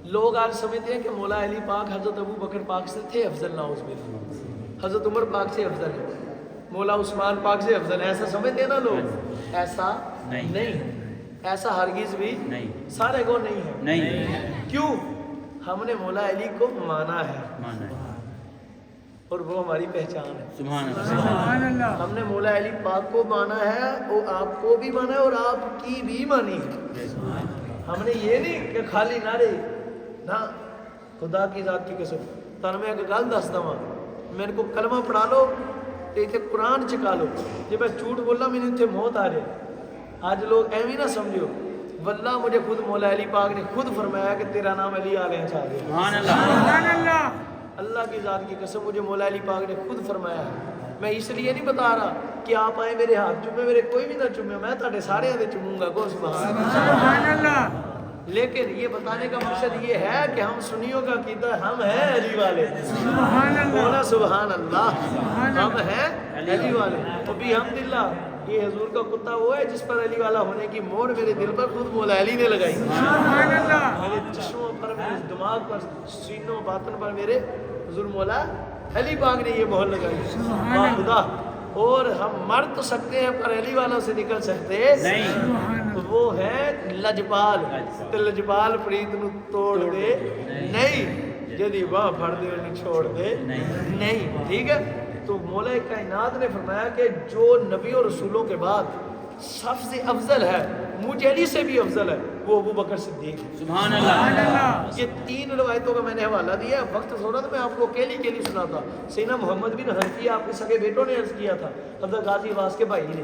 لوگ آج سمجھتے ہیں کہ مولا علی پاک حضرت ابو بکر پاک سے تھے افضل نعوذ باللہ حضرت عمر پاک سے افضل ہے مولا عثمان پاک سے افضل ہے ایسا سمجھتے ہیں نا لوگ ایسا نہیں ایسا ہرگز بھی سارے کو نہیں ہے نہیں کیوں ہم نے مولا علی کو مانا ہے اور وہ ہماری پہچان ہے سبحان اللہ ہم نے مولا علی پاک کو مانا ہے وہ آپ کو بھی مانا ہے اور آپ کی بھی مانی ہے ہم نے یہ نہیں کہ خالی نہ رہی نہ خدا کی ذات کی قسم تر میں ایک گل دس دوا میرے کو کلمہ پڑھا لو تے اتنے قرآن چکا لو جی میں جھوٹ بولا میرے اتنے موت آ جائے آج لوگ ایویں نہ سمجھو واللہ مجھے خود مولا علی پاک نے خود فرمایا کہ تیرا نام علی آلیہ چاہ گیا سبحان اللہ اللہ کی ذات کی قسم مجھے مولا علی پاک نے خود فرمایا ہے میں اس لیے نہیں بتا رہا کہ آپ آئے میرے ہاتھ چومے میرے کوئی بھی نہ چومے میں تاڑے سارے ہاتھ چوموں گا کو سبحان اللہ لیکن یہ بتانے کا مقصد یہ ہے کہ ہم سنیوں کا عقیدہ ہم ہیں علی والے سبحان اللہ بولا سبحان اللہ ہم ہیں علی والے ابھی الحمدللہ یہ حضور کا کتا وہ ہے جس پر علی والا ہونے کی مور میرے دل پر خود مولا علی نے لگائی سبحان اللہ میرے چشموں پر میرے دماغ پر سینوں باطن پر میرے حضور مولا علی پاک نے یہ مہر لگائی خدا اور ہم مر تو سکتے ہیں پر علی والوں سے نکل سکتے نہیں وہ ہے لجپال تے لجپال پریت نو توڑ دے نہیں جدی باہ پھڑ دے انہیں چھوڑ دے نہیں ٹھیک ہے تو مولا کائنات نے فرمایا کہ جو نبی اور رسولوں کے بعد سب سے افضل ہے مجھے علی سے بھی افضل ہے وہ ابو بکر صدیق سبحان اللہ یہ تین روایتوں کا میں نے حوالہ دیا وقت تھوڑا تو میں آپ کو کیلی سنا تھا سینا محمد بن حنفیہ آپ کے سگے بیٹوں نے عرض کیا تھا حضرت غازی عباس کے بھائی نے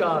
4,